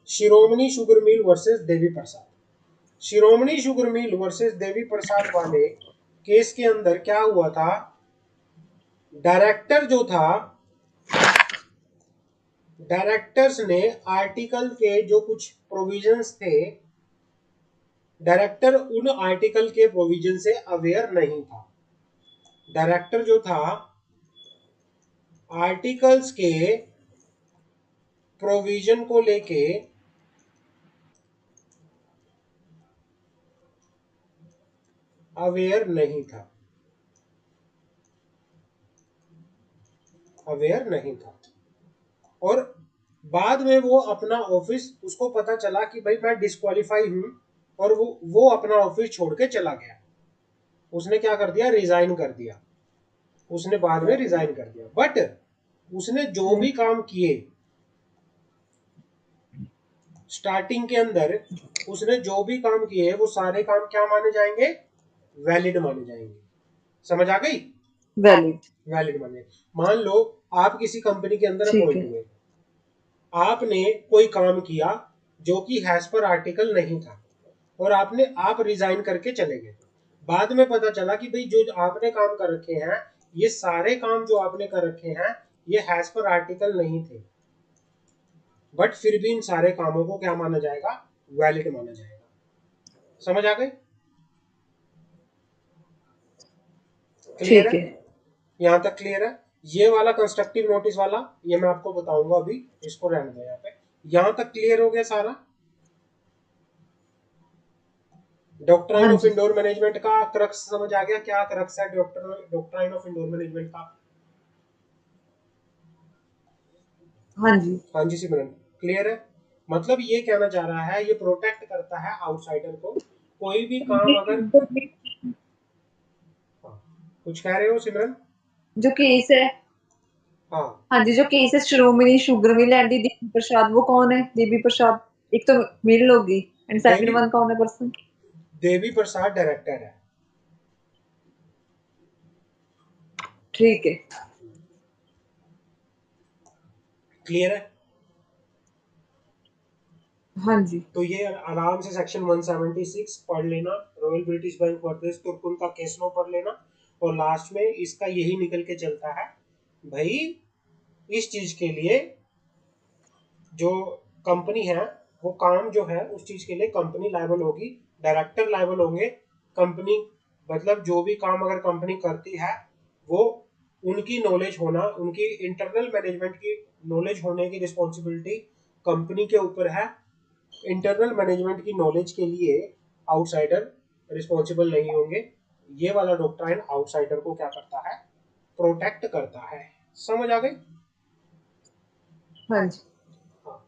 शिरोमणि sugar mill versus Devi Prasad, शिरोमणि sugar mill versus Devi Prasad वाले केस के अंदर क्या हुआ था, डायरेक्टर जो था, डायरेक्टर्स ने आर्टिकल के जो कुछ प्रोविजंस थे, डायरेक्टर उन आर्टिकल के प्रोविजन से अवेयर नहीं था। डायरेक्टर जो था आर्टिकल्स के प्रोविजन को लेके अवेयर नहीं था, अवेयर नहीं था। और बाद में वो अपना ऑफिस, उसको पता चला कि भाई मैं डिस्क्वालीफाई हूं, और वो अपना ऑफिस छोड़ के चला गया। उसने क्या कर दिया, रिजाइन कर दिया, उसने बाद में रिजाइन कर दिया। बट उसने जो भी काम किए स्टार्टिंग के अंदर, उसने जो भी काम किए वो सारे काम क्या माने जाएंगे, वैलिड माने जाएंगे। समझ आ गई? वैलिड, वैलिड माने, मान लो आप किसी कंपनी के अंदर ठीक अपॉइंट है, हुए, आपने कोई काम किया जो कि हैज पर आर्टिकल नहीं था, और आप रिजाइन करके चले गए। बाद में पता चला कि भाई जो आपने काम कर रखे हैं, ये सारे काम जो आपने कर रखे हैं ये हैज पर आर्टिकल नहीं थे, बट फिर भी इन सारे कामों को क्या माना जाएगा, वैलिड माना जाएगा। समझ आ गई? क्लियर ठीक है? है, यहां तक क्लियर है? ये वाला कंस्ट्रक्टिव नोटिस वाला ये मैं आपको बताऊंगा अभी, इसको रहने दो यहाँ पे। यहां तक क्लियर हो गया सारा? डॉक्ट्राइन हाँ ऑफ जी, इंडोर मैनेजमेंट का क्रक्स समझ आ गया, क्या क्रक्स है डॉक्ट्राइन ऑफ इंडोर मैनेजमेंट का? हाँ जी, हाँ जी सिमरन, क्लियर है? मतलब ये कहना चाह रहा है, ये प्रोटेक्ट करता है आउटसाइडर को, कोई भी काम अगर, हाँ, कुछ कह रहे हो सिमरन? जो केस है, हाँ, हाँ जी, जो केस है शिरोमणि sugar mill and the Devi Prasad, वो कौन है देवी प्रसाद? एक तो मिल होगी एंड सेकंड देवी वन कौन है पर्सन? देवी प्रसाद डायरेक्टर है। ठीक है, क्लियर है? हाँ जी, तो ये आराम से सेक्शन 176 पढ़ लेना, रॉयल ब्रिटिश बैंक वर्सेस तुर्कुन का केस लो पढ़ लेना, और लास्ट में इसका यही निकल के चलता है भाई, इस चीज के लिए जो कंपनी है, वो काम जो है उस चीज के लिए कंपनी लायबल होगी, डायरेक्टर लायबल होंगे। कंपनी मतलब जो भी काम अगर कंपनी करती है, वो उनकी नॉलेज होना, उनकी इंटरनल मैनेजमेंट की नॉलेज होने की रिस्पॉन्सिबिलिटी कंपनी के ऊपर है। इंटरनल मैनेजमेंट की नॉलेज के लिए आउटसाइडर रिस्पॉन्सिबल नहीं होंगे। ये वाला डॉक्ट्राइन आउटसाइडर को क्या करता है, प्रोटेक्ट करता है। समझ आ गई? हाँ जी, हाँ।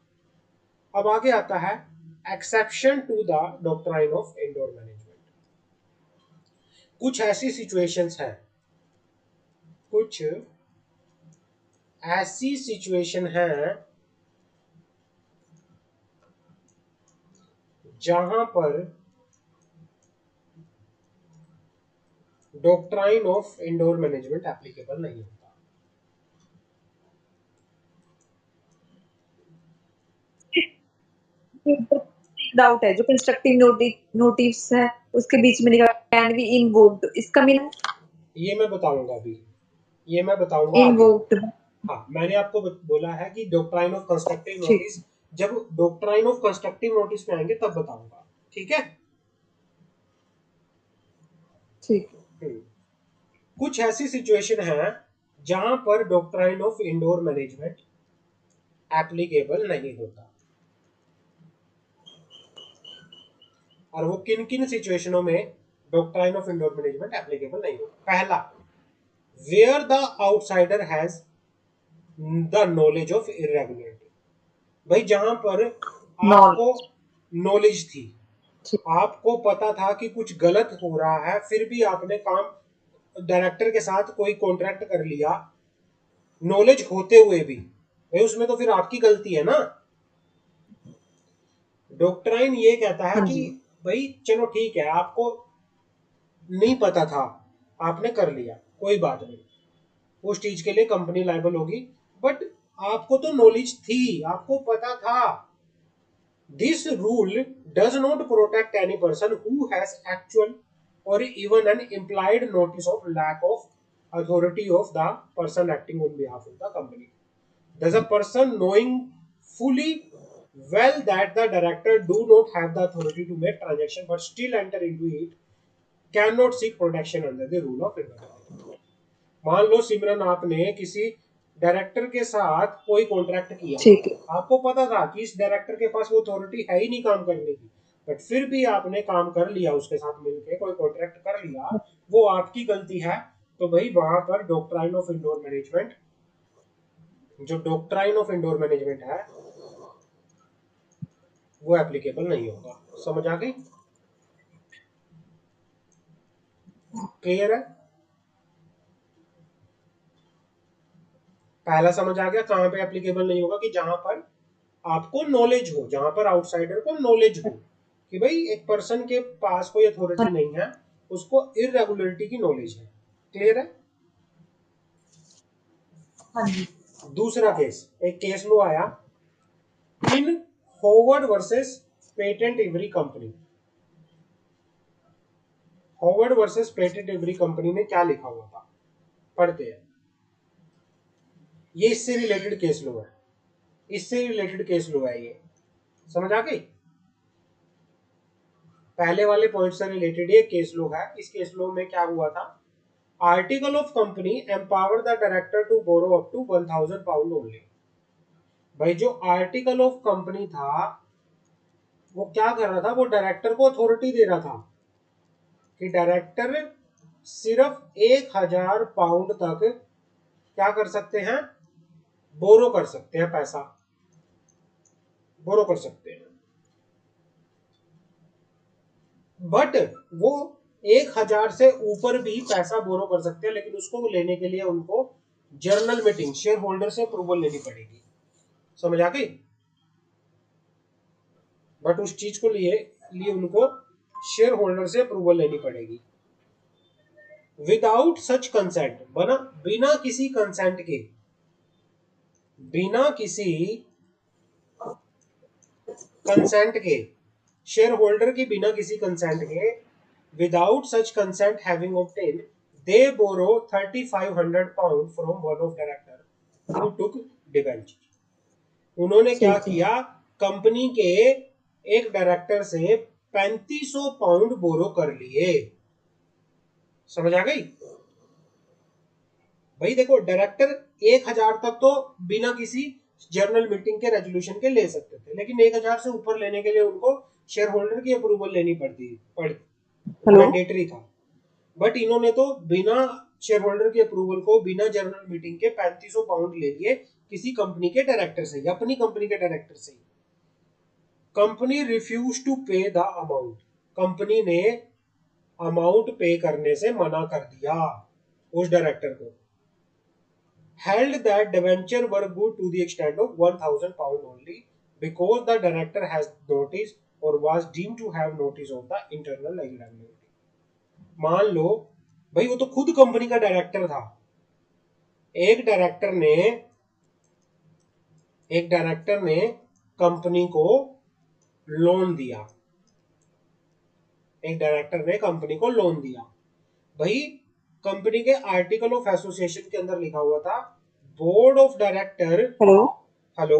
अब आगे आता है exception to the doctrine of indoor management. कुछ ऐसी सिचुएशंस हैं, कुछ ऐसी सिचुएशन है जहां पर doctrine of indoor management applicable नहीं होता। डाउट है जो कंस्ट्रक्टिव नोटिस है उसके बीच में लिखा कैन बी इनवोक्ड, इसका मीनिंग ये मैं बताऊंगा अभी, ये मैं बताऊंगा आगे। इनवोक्ड, हाँ, मैंने आपको बोला है कि डॉक्ट्राइन ऑफ कंस्ट्रक्टिव ठीक, नोटिस, जब डॉक्ट्राइन ऑफ कंस्ट्रक्टिव नोटिस में आएंगे तब बताऊंगा। ठीक है? ठीक, कुछ ऐसी सिचुएशन है जहां पर doctrine of indoor management applicable नहीं होता, और वो किन किन सिचुएशनों में doctrine of indoor management applicable नहीं होगा। पहला, where the outsider has the knowledge of irregularity, भाई जहां पर आपको नॉलेज थी, आपको पता था कि कुछ गलत हो रहा है, फिर भी आपने काम डायरेक्टर के साथ कोई कॉन्ट्रैक्ट कर लिया नॉलेज होते हुए भी, भाई उसमें तो फिर आपकी गलती है ना। डॉक्ट्राइन ये कहता है कि भाई चलो ठीक है, आपको नहीं पता था, आपने कर लिया, कोई बात नहीं, उस चीज के लिए कंपनी लायबल होगी, बट आपको तो नॉलेज थी, आपको पता था। This rule does not protect any person who has actual or even an implied notice of lack of authority of the person acting on behalf of the company. Does a person knowing fully well that the director do not have the authority to make transaction but still enter into it cannot seek protection under the rule of indemnity? मान लो सिमरन, आपने किसी director के साथ कोई contract किया, ठीक है, आपको पता था कि इस डायरेक्टर के पास वो अथॉरिटी है ही नहीं काम करने की, बट फिर भी आपने काम कर लिया, उसके साथ मिलके कोई कॉन्ट्रैक्ट कर लिया, वो आपकी गलती है। तो भाई वहां पर डॉक्ट्राइन ऑफ इंडोर मैनेजमेंट, जो डॉक्ट्राइन ऑफ इंडोर मैनेजमेंट है वो एप्लीकेबल नहीं होगा। समझ आ गई? क्लियर है? पहला समझ आ गया कहां पे एप्लीकेबल नहीं होगा, कि जहां पर आपको नॉलेज हो, जहां पर आउटसाइडर को नॉलेज हो कि भाई एक पर्सन के पास कोई अथॉरिटी नहीं है, उसको इरेगुलरिटी की नॉलेज है। क्लियर है? हाँ जी। दूसरा केस, एक केस लो आया in Howard versus Patent Ivory company. Howard versus Patent Ivory company में क्या लिखा हुआ था, पढ़ते हैं। ये इससे रिलेटेड केस लो है, इससे रिलेटेड केस लो है, ये समझ आ गई? पहले वाले पॉइंट से रिलेटेड ये केस लो है। इस केस लो में क्या हुआ था, article of company empower the director to borrow up to 1000 pound only. भाई जो आर्टिकल ऑफ कंपनी था वो क्या कर रहा था, वो डायरेक्टर को अथॉरिटी दे रहा था कि डायरेक्टर सिर्फ 1000 पाउंड तक क्या कर सकते हैं, बोरो कर सकते हैं, पैसा बोरो कर सकते हैं। बट वो 1000 से ऊपर भी पैसा बोरो कर सकते हैं, लेकिन उसको लेने के लिए उनको जर्नल मीटिंग, शेयर होल्डर से अप्रूवल लेनी पड़ेगी। समझ आ गई? बट उस चीज को लिए उनको शेयर होल्डर से अप्रूवल लेनी पड़ेगी। विदाउट सच कंसेंट, बना बिना किसी कंसेंट के, बिना किसी कंसेंट के, शेयर होल्डर की बिना किसी कंसेंट के, without such consent having obtain, they borrow 3500 pound from one of director who took debenture. उन्होंने क्या किया, कंपनी के एक डायरेक्टर से 3500 पाउंड बोरो कर लिए। समझ आ गई? भाई देखो, डायरेक्टर 1000 तक तो बिना किसी जर्नल मीटिंग के रेजोल्यूशन के ले सकते थे, लेकिन 1000 से ऊपर लेने के लिए उनको शेयर होल्डर की अप्रूवल लेनी पड़ती मैंडेटरी था। बट इन्होंने तो बिना शेयर होल्डर की अप्रूवल को, बिना जर्नल मीटिंग के 3500 पाउंड ले लिए किसी कंपनी के डायरेक्टर से, या अपनी कंपनी के डायरेक्टर से। कंपनी रिफ्यूज टू पे द अमाउंट, कंपनी ने अमाउंट पे करने से मना कर दिया उस डायरेक्टर को। held that debenture were good to the extent of 1000 pound only because the director has notice or was deemed to have notice of the internal irregularity। मान लो भाई वो तो खुद कंपनी का डायरेक्टर था, एक डायरेक्टर ने कंपनी को लोन दिया, एक डायरेक्टर ने कंपनी को लोन दिया। भाई कंपनी के आर्टिकल ऑफ एसोसिएशन के अंदर लिखा हुआ था, board of director, hello hello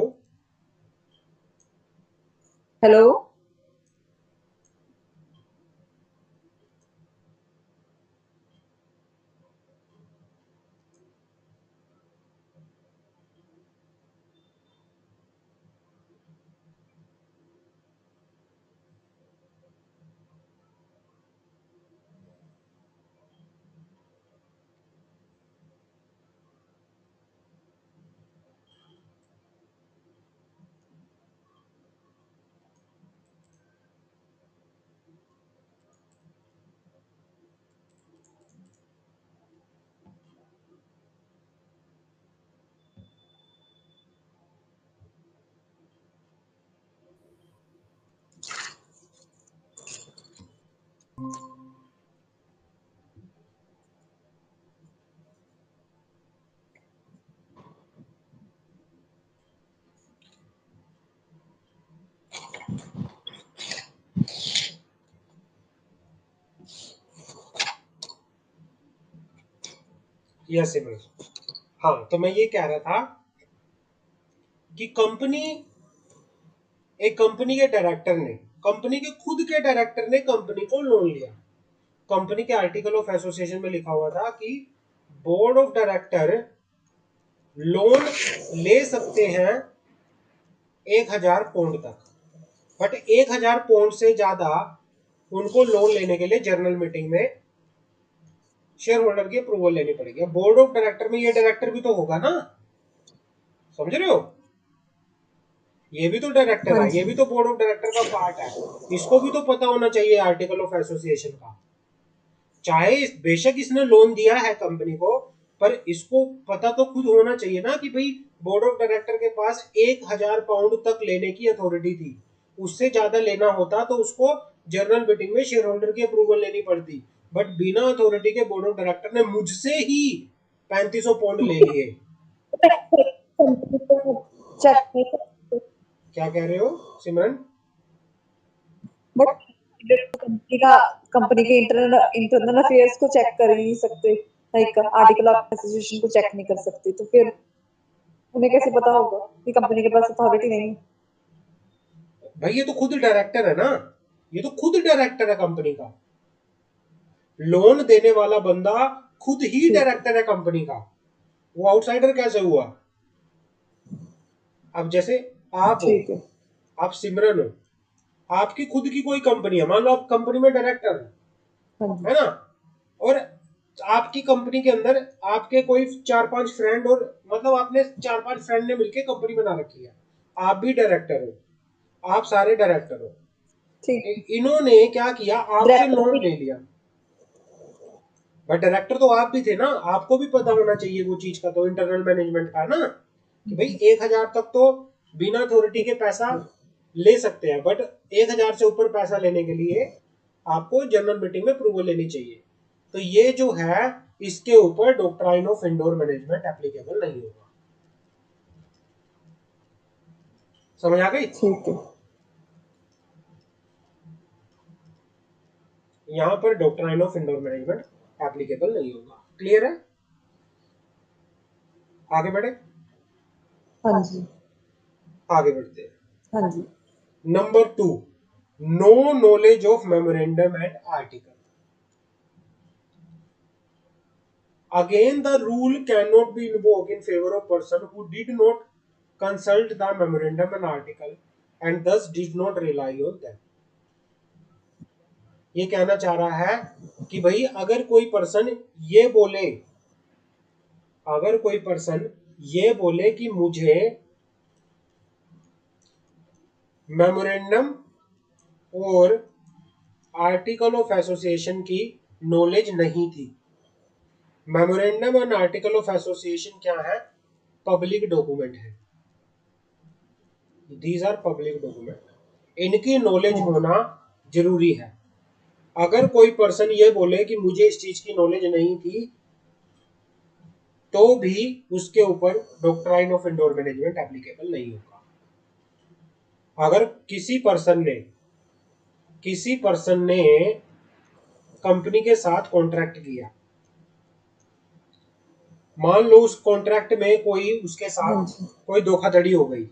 hello yes Simran. हाँ, तो मैं ये कह रहा था कि एक कंपनी के डायरेक्टर ने, कंपनी के खुद के डायरेक्टर ने कंपनी को लोन लिया। कंपनी के आर्टिकल ऑफ एसोसिएशन में लिखा हुआ था कि बोर्ड ऑफ डायरेक्टर लोन ले सकते हैं 1,000 पाउंड तक, बट 1,000 पाउंड से ज्यादा उनको लोन लेने के लिए जनरल मीटिंग में शेयर होल्डर की अप्रूवल लेनी पड़ेगी। बोर्ड ऑफ डायरेक्टर में ये डायरेक्टर भी तो होगा ना, समझ रहे हो? ये भी तो डायरेक्टर हाँ है, ये जी। भी तो बोर्ड ऑफ डायरेक्टर का पार्ट है। इसको भी तो पता होना चाहिए आर्टिकल ऑफ एसोसिएशन का। चाहे बेशक इसने लोन दिया है कंपनी को, पर इसको पता तो खुद होना चाहिए ना कि भाई बोर्ड ऑफ डायरेक्टर के पास 1,000 पाउंड तक लेने की अथॉरिटी थी। उससे ज्यादा लेना होता तो उसको जनरल मीटिंग में शेयर होल्डर की अप्रूवल लेनी पड़ती। बट बिना अथॉरिटी के बोर्ड ऑफ डायरेक्टर ने मुझसे ही 3,500 पाउंड ले लिए। चेक नहीं कर सकते। क्या कह रहे हो सिमरन? बट कंपनी के इंटरनल अफेयर्स को चेक कर ही नहीं सकते, लाइक आर्टिकल ऑफ एसोसिएशन को चेक नहीं कर सकते, तो फिर उन्हें कैसे पता होगा कि कंपनी के पास अथॉरिटी नहीं है? भाई ये तो खुद डायरेक्टर है ना, ये तो खुद डायरेक्टर है कंपनी का। लोन देने वाला बंदा खुद ही डायरेक्टर है कंपनी का, वो आउटसाइडर कैसे हुआ? अब जैसे आप हो, ठीक है। आप सिमरन हो, आपकी खुद की कोई कंपनी है, मान लो आप कंपनी में डायरेक्टर हाँ हो, जी। है ना? और आपकी कंपनी के अंदर आपके कोई 4-5 फ्रेंड, और मतलब आपने 4-5 फ्रेंड ने मिलकर कंपनी बना रखी है, आप भी डायरेक्टर हो, आप सारे डायरेक्टर हो। ठीक है। इन्होंने क्या किया, आपसे डायरेक्टर लोन भी ले लिया। बट डायरेक्टर तो आप भी थे ना, आपको भी पता होना चाहिए वो चीज का, तो इंटरनल मैनेजमेंट का ना, कि भाई 1,000 तक तो बिना अथॉरिटी के पैसा ले सकते हैं, बट 1,000 से ऊपर पैसा लेने के लिए आपको जनरल मीटिंग में अप्रूवल लेनी चाहिए। तो ये जो है, इसके ऊपर doctrine of indoor management applicable नहीं होगा। समझ आ गई? ठीक है। यहां पर doctrine of indoor management applicable नहीं होगा। क्लियर है? आगे बढ़े? हाँ जी। आगे बढ़ते हैं। हाँ जी। Number 2, no knowledge of memorandum and article. Again, the rule cannot be invoked in favor of person who did not consult the memorandum and article and thus did not rely on them. ये कहना चाह रहा है कि भाई अगर कोई person ये बोले, अगर कोई पर्सन ये बोले कि मुझे मेमोरेंडम और आर्टिकल ऑफ एसोसिएशन की नॉलेज नहीं थी। मेमोरेंडम और आर्टिकल ऑफ एसोसिएशन क्या है? पब्लिक डॉक्यूमेंट है, दीज आर पब्लिक डॉक्यूमेंट, इनकी नॉलेज होना जरूरी है। अगर कोई पर्सन ये बोले कि मुझे इस चीज की नॉलेज नहीं थी, तो भी उसके ऊपर doctrine of indoor management applicable नहीं होगा। अगर किसी पर्सन ने कंपनी के साथ कॉन्ट्रैक्ट किया, मान लो उस कॉन्ट्रैक्ट में कोई उसके साथ कोई धोखाधड़ी हो गई,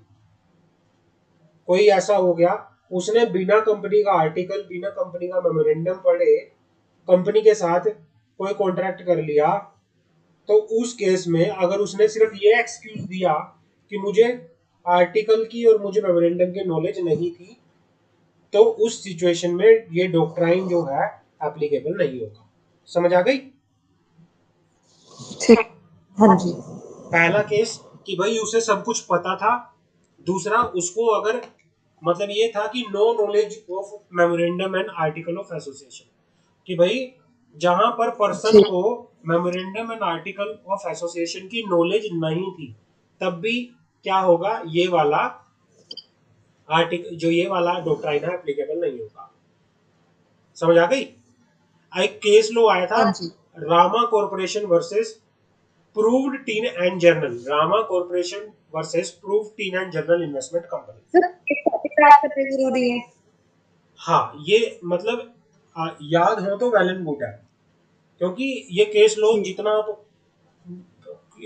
कोई ऐसा हो गया, उसने बिना कंपनी का आर्टिकल, बिना कंपनी का मेमोरेंडम पढ़े कंपनी के साथ कोई कॉन्ट्रैक्ट कर लिया, तो उस केस में अगर उसने सिर्फ ये एक्सक्यूज दिया कि मुझे आर्टिकल की और मुझे मेमोरेंडम की नॉलेज नहीं थी, तो उस सिचुएशन में ये डॉक्ट्राइन जो है एप्लीकेबल नहीं होगा। समझ आ गई? ठीक। हाँ जी। पहला केस कि भाई उसे सब कुछ पता था, दूसरा उसको अगर मतलब ये था कि no knowledge of memorandum and article of association, कि भाई जहां पर पर्सन को memorandum and article of association की नॉलेज नहीं थी, तब भी क्या होगा, ये वाला आर्टिकल, जो ये वाला डॉक्ट्राइन है, एप्लीकेबल नहीं होगा। समझ आ गई? एक केस लो आया था हाँ जी। Rama Corporation versus Proved Tin and General, Rama Corporation versus Proved Tin and General Investment Company. Sir एक टॉपिक याद करने जरूरी है। हाँ ये मतलब याद हो तो वेल एंड गुड है, क्योंकि ये केस लो जी। जितना आप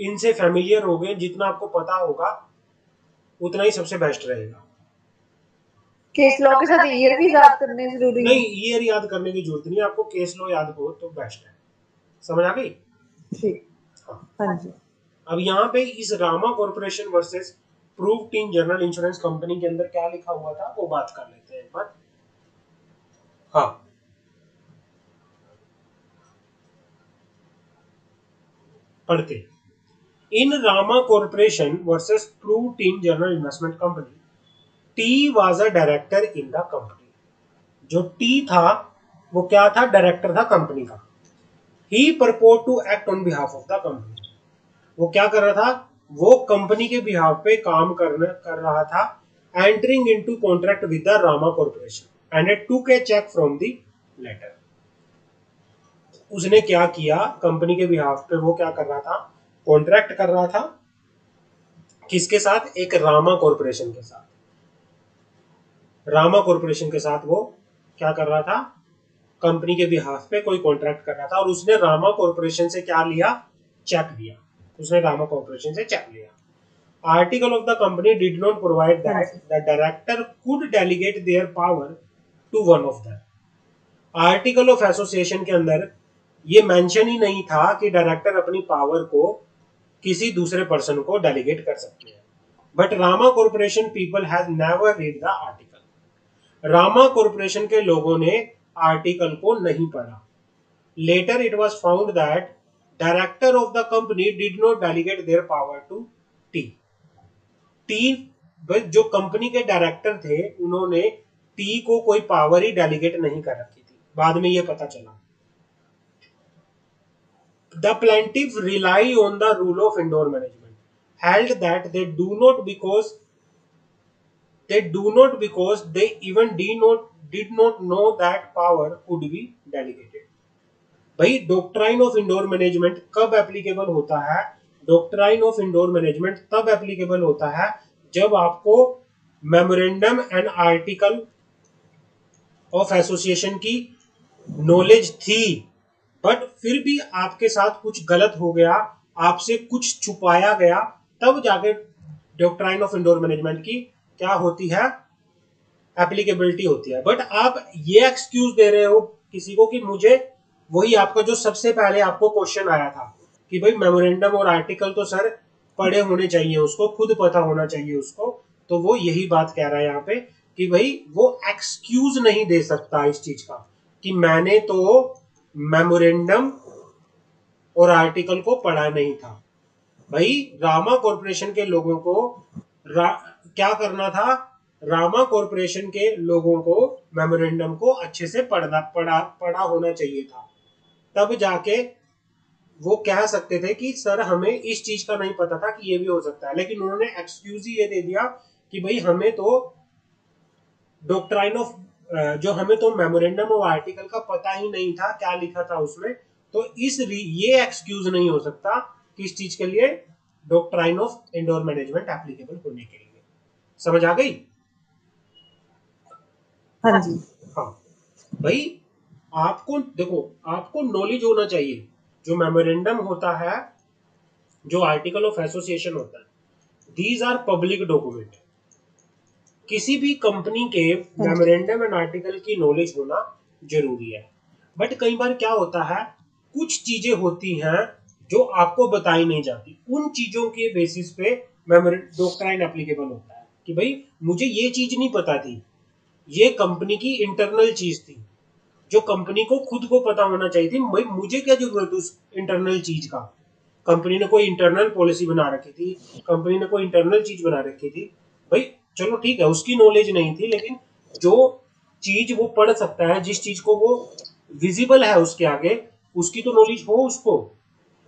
इनसे फैमिलियर हो गए, जितना आपको पता होगा उतना ही सबसे बेस्ट रहेगा। केस लॉ के साथ ईयर भी याद करने जरूरी है। नहीं ईयर याद करने की जरूरत नहीं, आपको केस लो याद हो तो बेस्ट है। समझ आ गई? ठीक। हाँ। हाँ जी। अब यहाँ पे इस Rama Corporation versus Prove Tin general insurance company के अंदर क्या लिखा हुआ था वो बात कर लेते हैं एक बार। हाँ पढ़ते, in Rama Corporation versus Prove Tin General Investment Company, T was a director in the company. जो टी था वो क्या था? डायरेक्टर था कंपनी का। He purported to act on behalf of the company. वो क्या कर रहा था? वो कंपनी के बिहाफ पे काम कर रहा था। Entering into contract with the Rama corporation and it took a cheque from the letter. उसने क्या किया? कंपनी के बिहाफ पे वो क्या कर रहा था? कॉन्ट्रैक्ट कर रहा था। किसके साथ? एक रामा कॉर्पोरेशन के साथ। रामा कॉर्पोरेशन के साथ वो क्या कर रहा था? कंपनी के बिहाफ पे कोई कॉन्ट्रैक्ट कर रहा था और उसने रामा कॉर्पोरेशन से क्या लिया? चेक लिया। उसने रामा कॉर्पोरेशन से चेक लिया। Article of the company did not provide हाँ that जी। the director could delegate their power to one of them. Article of association के अंदर ये मेंशन ही नहीं था कि डायरेक्टर अपनी पावर को किसी दूसरे पर्सन को डेलीगेट कर सकते हैं। But Rama corporation people has never read the article. Rama corporation के लोगों ने आर्टिकल को नहीं पढ़ा। Later it was found that director of the company did not delegate their power to T. T जो कंपनी के डायरेक्टर थे उन्होंने टी को कोई पावर ही डेलीगेट नहीं कर रखी थी। बाद में ये पता चला। The plaintiff rely on the rule of indoor management held that they do not because they even did not know that power could be delegated. भाई डॉक्ट्राइन ऑफ इंडोर मैनेजमेंट कब एप्लीकेबल होता है? डॉक्ट्राइन ऑफ इंडोर मैनेजमेंट तब applicable होता है जब आपको memorandum and article of association की नॉलेज थी, बट फिर भी आपके साथ कुछ गलत हो गया, आपसे कुछ छुपाया गया, तब जाके डॉक्ट्राइन ऑफ इंडोर मैनेजमेंट की क्या होती है? एप्लीकेबिलिटी होती है। बट आप ये एक्सक्यूज दे रहे हो किसी को कि मुझे वही आपका जो सबसे पहले आपको क्वेश्चन आया था कि भाई मेमोरेंडम और आर्टिकल तो सर पढ़े होने चाहिए, उसको खुद पता होना चाहिए उसको। तो वो यही बात कह रहा है यहाँ पे कि भाई वो एक्सक्यूज नहीं दे सकता इस चीज का कि मैंने तो मेमोरेंडम और आर्टिकल को पढ़ा नहीं था। भाई रामा कॉर्पोरेशन के लोगों को क्या करना था? रामा कॉर्पोरेशन के लोगों को मेमोरेंडम को अच्छे से पढ़ा होना चाहिए था, तब जाके वो कह सकते थे कि सर हमें इस चीज का नहीं पता था कि ये भी हो सकता है। लेकिन उन्होंने एक्सक्यूज ही ये दे दिया कि भाई हमें तो डॉक्ट्राइन ऑफ जो हमें तो मेमोरेंडम ऑफ आर्टिकल का पता ही नहीं था क्या लिखा था उसमें। तो ये एक्सक्यूज नहीं हो सकता किस चीज के लिए? Doctrine of indoor management applicable होने के लिए। समझ आ गई? हाँ जी। हाँ भाई आपको देखो, आपको नॉलेज होना चाहिए। जो मेमोरेंडम होता है, जो आर्टिकल ऑफ एसोसिएशन होता है, दीज आर पब्लिक डॉक्यूमेंट। किसी भी कंपनी के मेमोरेंडम एंड आर्टिकल की नॉलेज होना जरूरी है। बट कई बार क्या होता है, कुछ चीजें होती हैं जो आपको बताई नहीं जाती, उन चीजों के बेसिस पे डॉक्ट्राइन एप्लीकेबल होता है कि भाई मुझे ये चीज नहीं पता थी, ये कंपनी की इंटरनल चीज थी जो कंपनी को खुद को पता होना चाहिए थी। भाई मुझे क्या जरूरत है उस इंटरनल चीज का? कंपनी ने कोई इंटरनल पॉलिसी बना रखी थी, कंपनी ने कोई इंटरनल चीज बना रखी थी। भाई चलो ठीक है उसकी नॉलेज नहीं थी, लेकिन जो चीज वो पढ़ सकता है, जिस चीज को वो विजिबल है उसके आगे, उसकी तो नॉलेज हो उसको।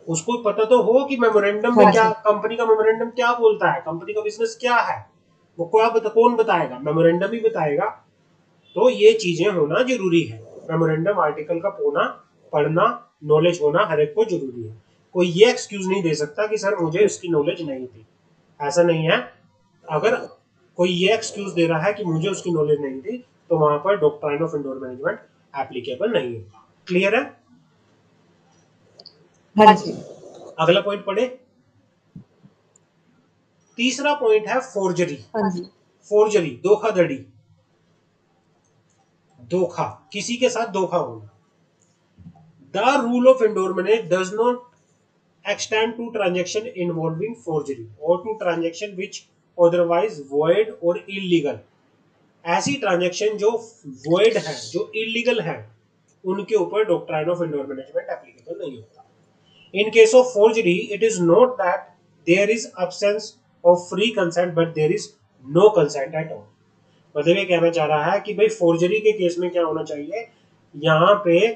उसको पता तो हो कि मेमोरेंडम में क्या, कंपनी का मेमोरेंडम क्या बोलता है, कंपनी का बिजनेस क्या है। वो कौन बताएगा? मेमोरेंडम ही बताएगा। तो ये चीजें होना जरूरी है, मेमोरेंडम आर्टिकल का होना पढ़ना, नॉलेज होना हर एक को जरूरी है। कोई ये एक्सक्यूज नहीं दे सकता कि सर मुझे इसकी नॉलेज नहीं थी, ऐसा नहीं है। अगर कोई ये एक्सक्यूज दे रहा है कि मुझे उसकी नॉलेज नहीं थी, तो वहां पर doctrine of indoor management applicable नहीं होगा। क्लियर है? हाँ जी। अगला पॉइंट पढ़े। तीसरा पॉइंट है फोर्जरी। हाँ जी। फोर्जरी, धोखाधड़ी, धोखा, किसी के साथ धोखा होना। The rule of indoor management does not extend to transaction involving forgery or to transaction which otherwise void or illegal। ऐसी ट्रांजेक्शन जो void है, जो illegal है, उनके ऊपर doctrine of indoor management applicable नहीं होता। In case of forgery, it is not that there is absence of free consent, but there is no consent at all। मतलब ये कहना चाह रहा है कि भाई फोर्जरी के केस में क्या होना चाहिए, यहाँ पे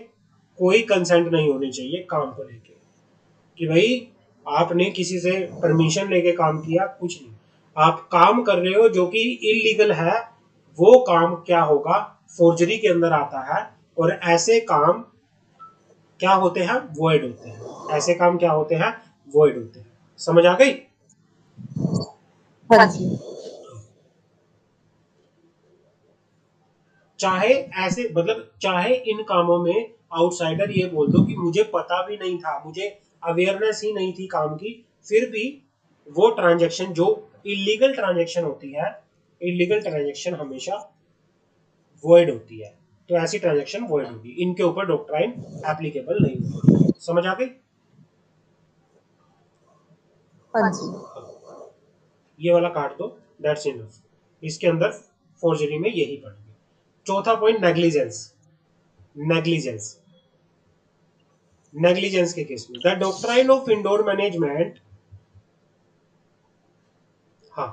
कोई कंसेंट नहीं होनी चाहिए काम को लेके, कि भाई आपने किसी से परमिशन लेके काम किया, कुछ नहीं, आप काम कर रहे हो जो कि इलीगल है, वो काम क्या होगा, फोर्जरी के अंदर आता है। और ऐसे काम क्या होते हैं, वॉइड होते हैं। ऐसे काम क्या होते हैं, वॉइड होते हैं। समझ आ गई? हाँ जी। चाहे ऐसे, मतलब चाहे इन कामों में आउटसाइडर ये बोल दो कि मुझे पता भी नहीं था, मुझे अवेयरनेस ही नहीं थी काम की, फिर भी वो ट्रांजैक्शन जो इलीगल ट्रांजैक्शन होती है, इलीगल ट्रांजैक्शन हमेशा वॉइड होती है। तो ऐसी ट्रांजैक्शन वॉइड होगी, इनके ऊपर डॉक्ट्राइन एप्लीकेबल नहीं होगी। समझ आ गई? हाँ जी। ये वाला काट दो, दैट्स इनफ। इसके अंदर फोर्जरी में यही पढ़ेंगे। चौथा पॉइंट, नेग्लिजेंस। नेग्लिजेंस, नेग्लिजेंस के केस में the doctrine of indoor management, हाँ,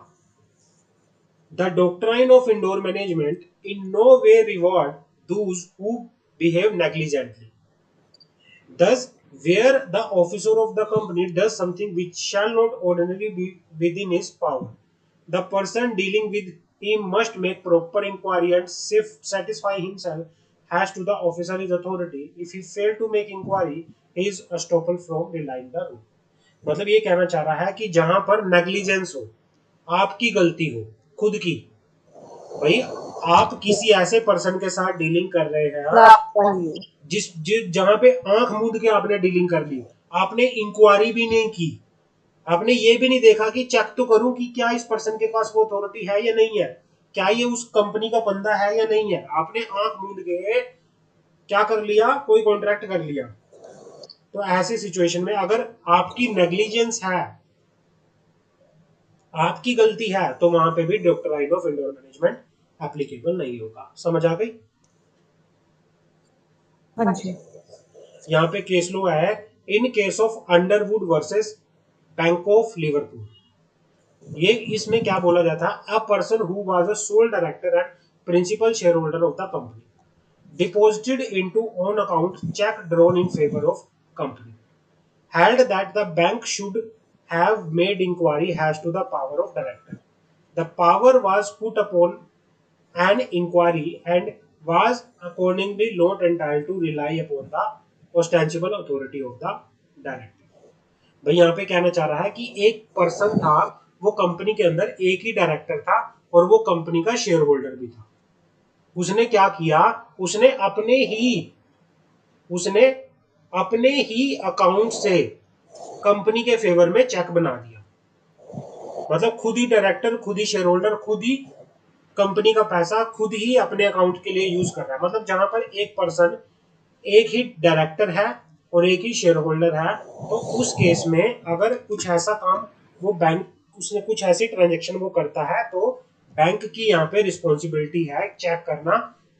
the doctrine of indoor management in no way reward those who behave negligently. Thus, where the officer of the company does something which shall not ordinarily be within his power, the person dealing with him must make proper inquiry and satisfy himself as to the officer's authority. If he fail to make inquiry, he is estoppel from relying the rule। मतलब ये कहना चाह रहा है कि जहां पर negligence हो, आपकी गलती हो खुद की, भाई आप किसी ऐसे पर्सन के साथ डीलिंग कर रहे हैं जिस जहां पे आंख मूंद के आपने डीलिंग कर ली, आपने इंक्वायरी भी नहीं की, आपने ये भी नहीं देखा कि चेक तो करूं कि क्या इस पर्सन के पास वो अथॉरिटी है या नहीं है, क्या ये उस कंपनी का बंदा है या नहीं है। आपने आंख मूंद के क्या कर लिया, कोई कॉन्ट्रैक्ट कर लिया। तो ऐसी सिचुएशन में अगर आपकी नेग्लिजेंस है, आपकी गलती है, तो वहां पे भी doctrine of indoor management applicable नहीं होगा। समझ आ गई? हाँ जी। यहाँ पे केस लो है, in case of Underwood versus bank of Liverpool. ये इसमें क्या बोला जाता है, a person who was a sole director and principal shareholder of the company deposited into on account cheque drawn in favour of company held that the bank should have made inquiry as to the power of director। The power was put upon an inquiry and was accordingly not entitled to rely upon the ostensible authority of the director। भाई यहाँ पे कहना चाह रहा है कि एक person था, वो कंपनी के अंदर एक ही डायरेक्टर था और वो कंपनी का शेयर होल्डर भी था। उसने क्या किया, उसने अपने ही अकाउंट से कंपनी के फेवर में चेक बना दिया। मतलब खुद ही डायरेक्टर, खुद ही शेयर होल्डर, खुद ही कंपनी का पैसा खुद ही अपने अकाउंट के लिए यूज कर रहा है। मतलब जहां पर एक पर्सन, एक ही डायरेक्टर है और एक ही शेयर होल्डर है, तो उस केस में अगर कुछ ऐसा काम वो बैंक, उसने कुछ ऐसी ट्रांजेक्शन वो करता है, तो बैंक की यहाँ पे रिस्पॉन्सिबिलिटी है चेक करना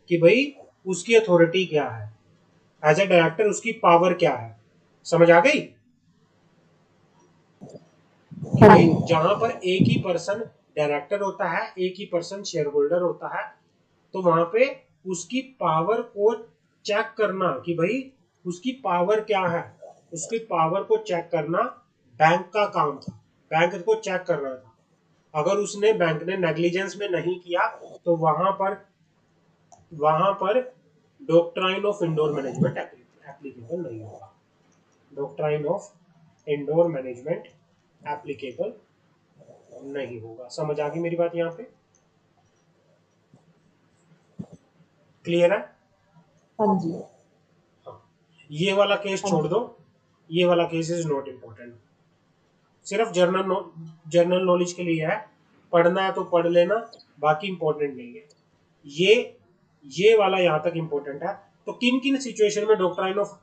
कि भाई उसकी अथॉरिटी क्या है, एज ए डायरेक्टर उसकी पावर क्या है। समझ आ गई? जहां पर एक ही पर्सन डायरेक्टर होता है, एक ही पर्सन शेयर होल्डर होता है, तो वहां पे उसकी पावर को चेक करना कि भाई उसकी पावर क्या है, उसकी पावर को चेक करना बैंक का काम था, बैंक को चेक करना था। अगर उसने, बैंक ने नेग्लिजेंस में नहीं किया, तो वहां पर doctrine of indoor management applicable नहीं होगा। Doctrine of indoor management applicable नहीं होगा। समझ आ गई मेरी बात यहाँ पे? क्लियर है? हाँ जी। हाँ, ये वाला केस हाँ छोड़ जी। दो, ये वाला केस इज नॉट इम्पोर्टेंट, सिर्फ जनरल नॉलेज के लिए है, पढ़ना है तो पढ़ लेना, बाकी इंपॉर्टेंट नहीं है। ये वाला यहाँ तक इंपॉर्टेंट है। तो किन किन सिचुएशन में डॉक्ट्राइन ऑफ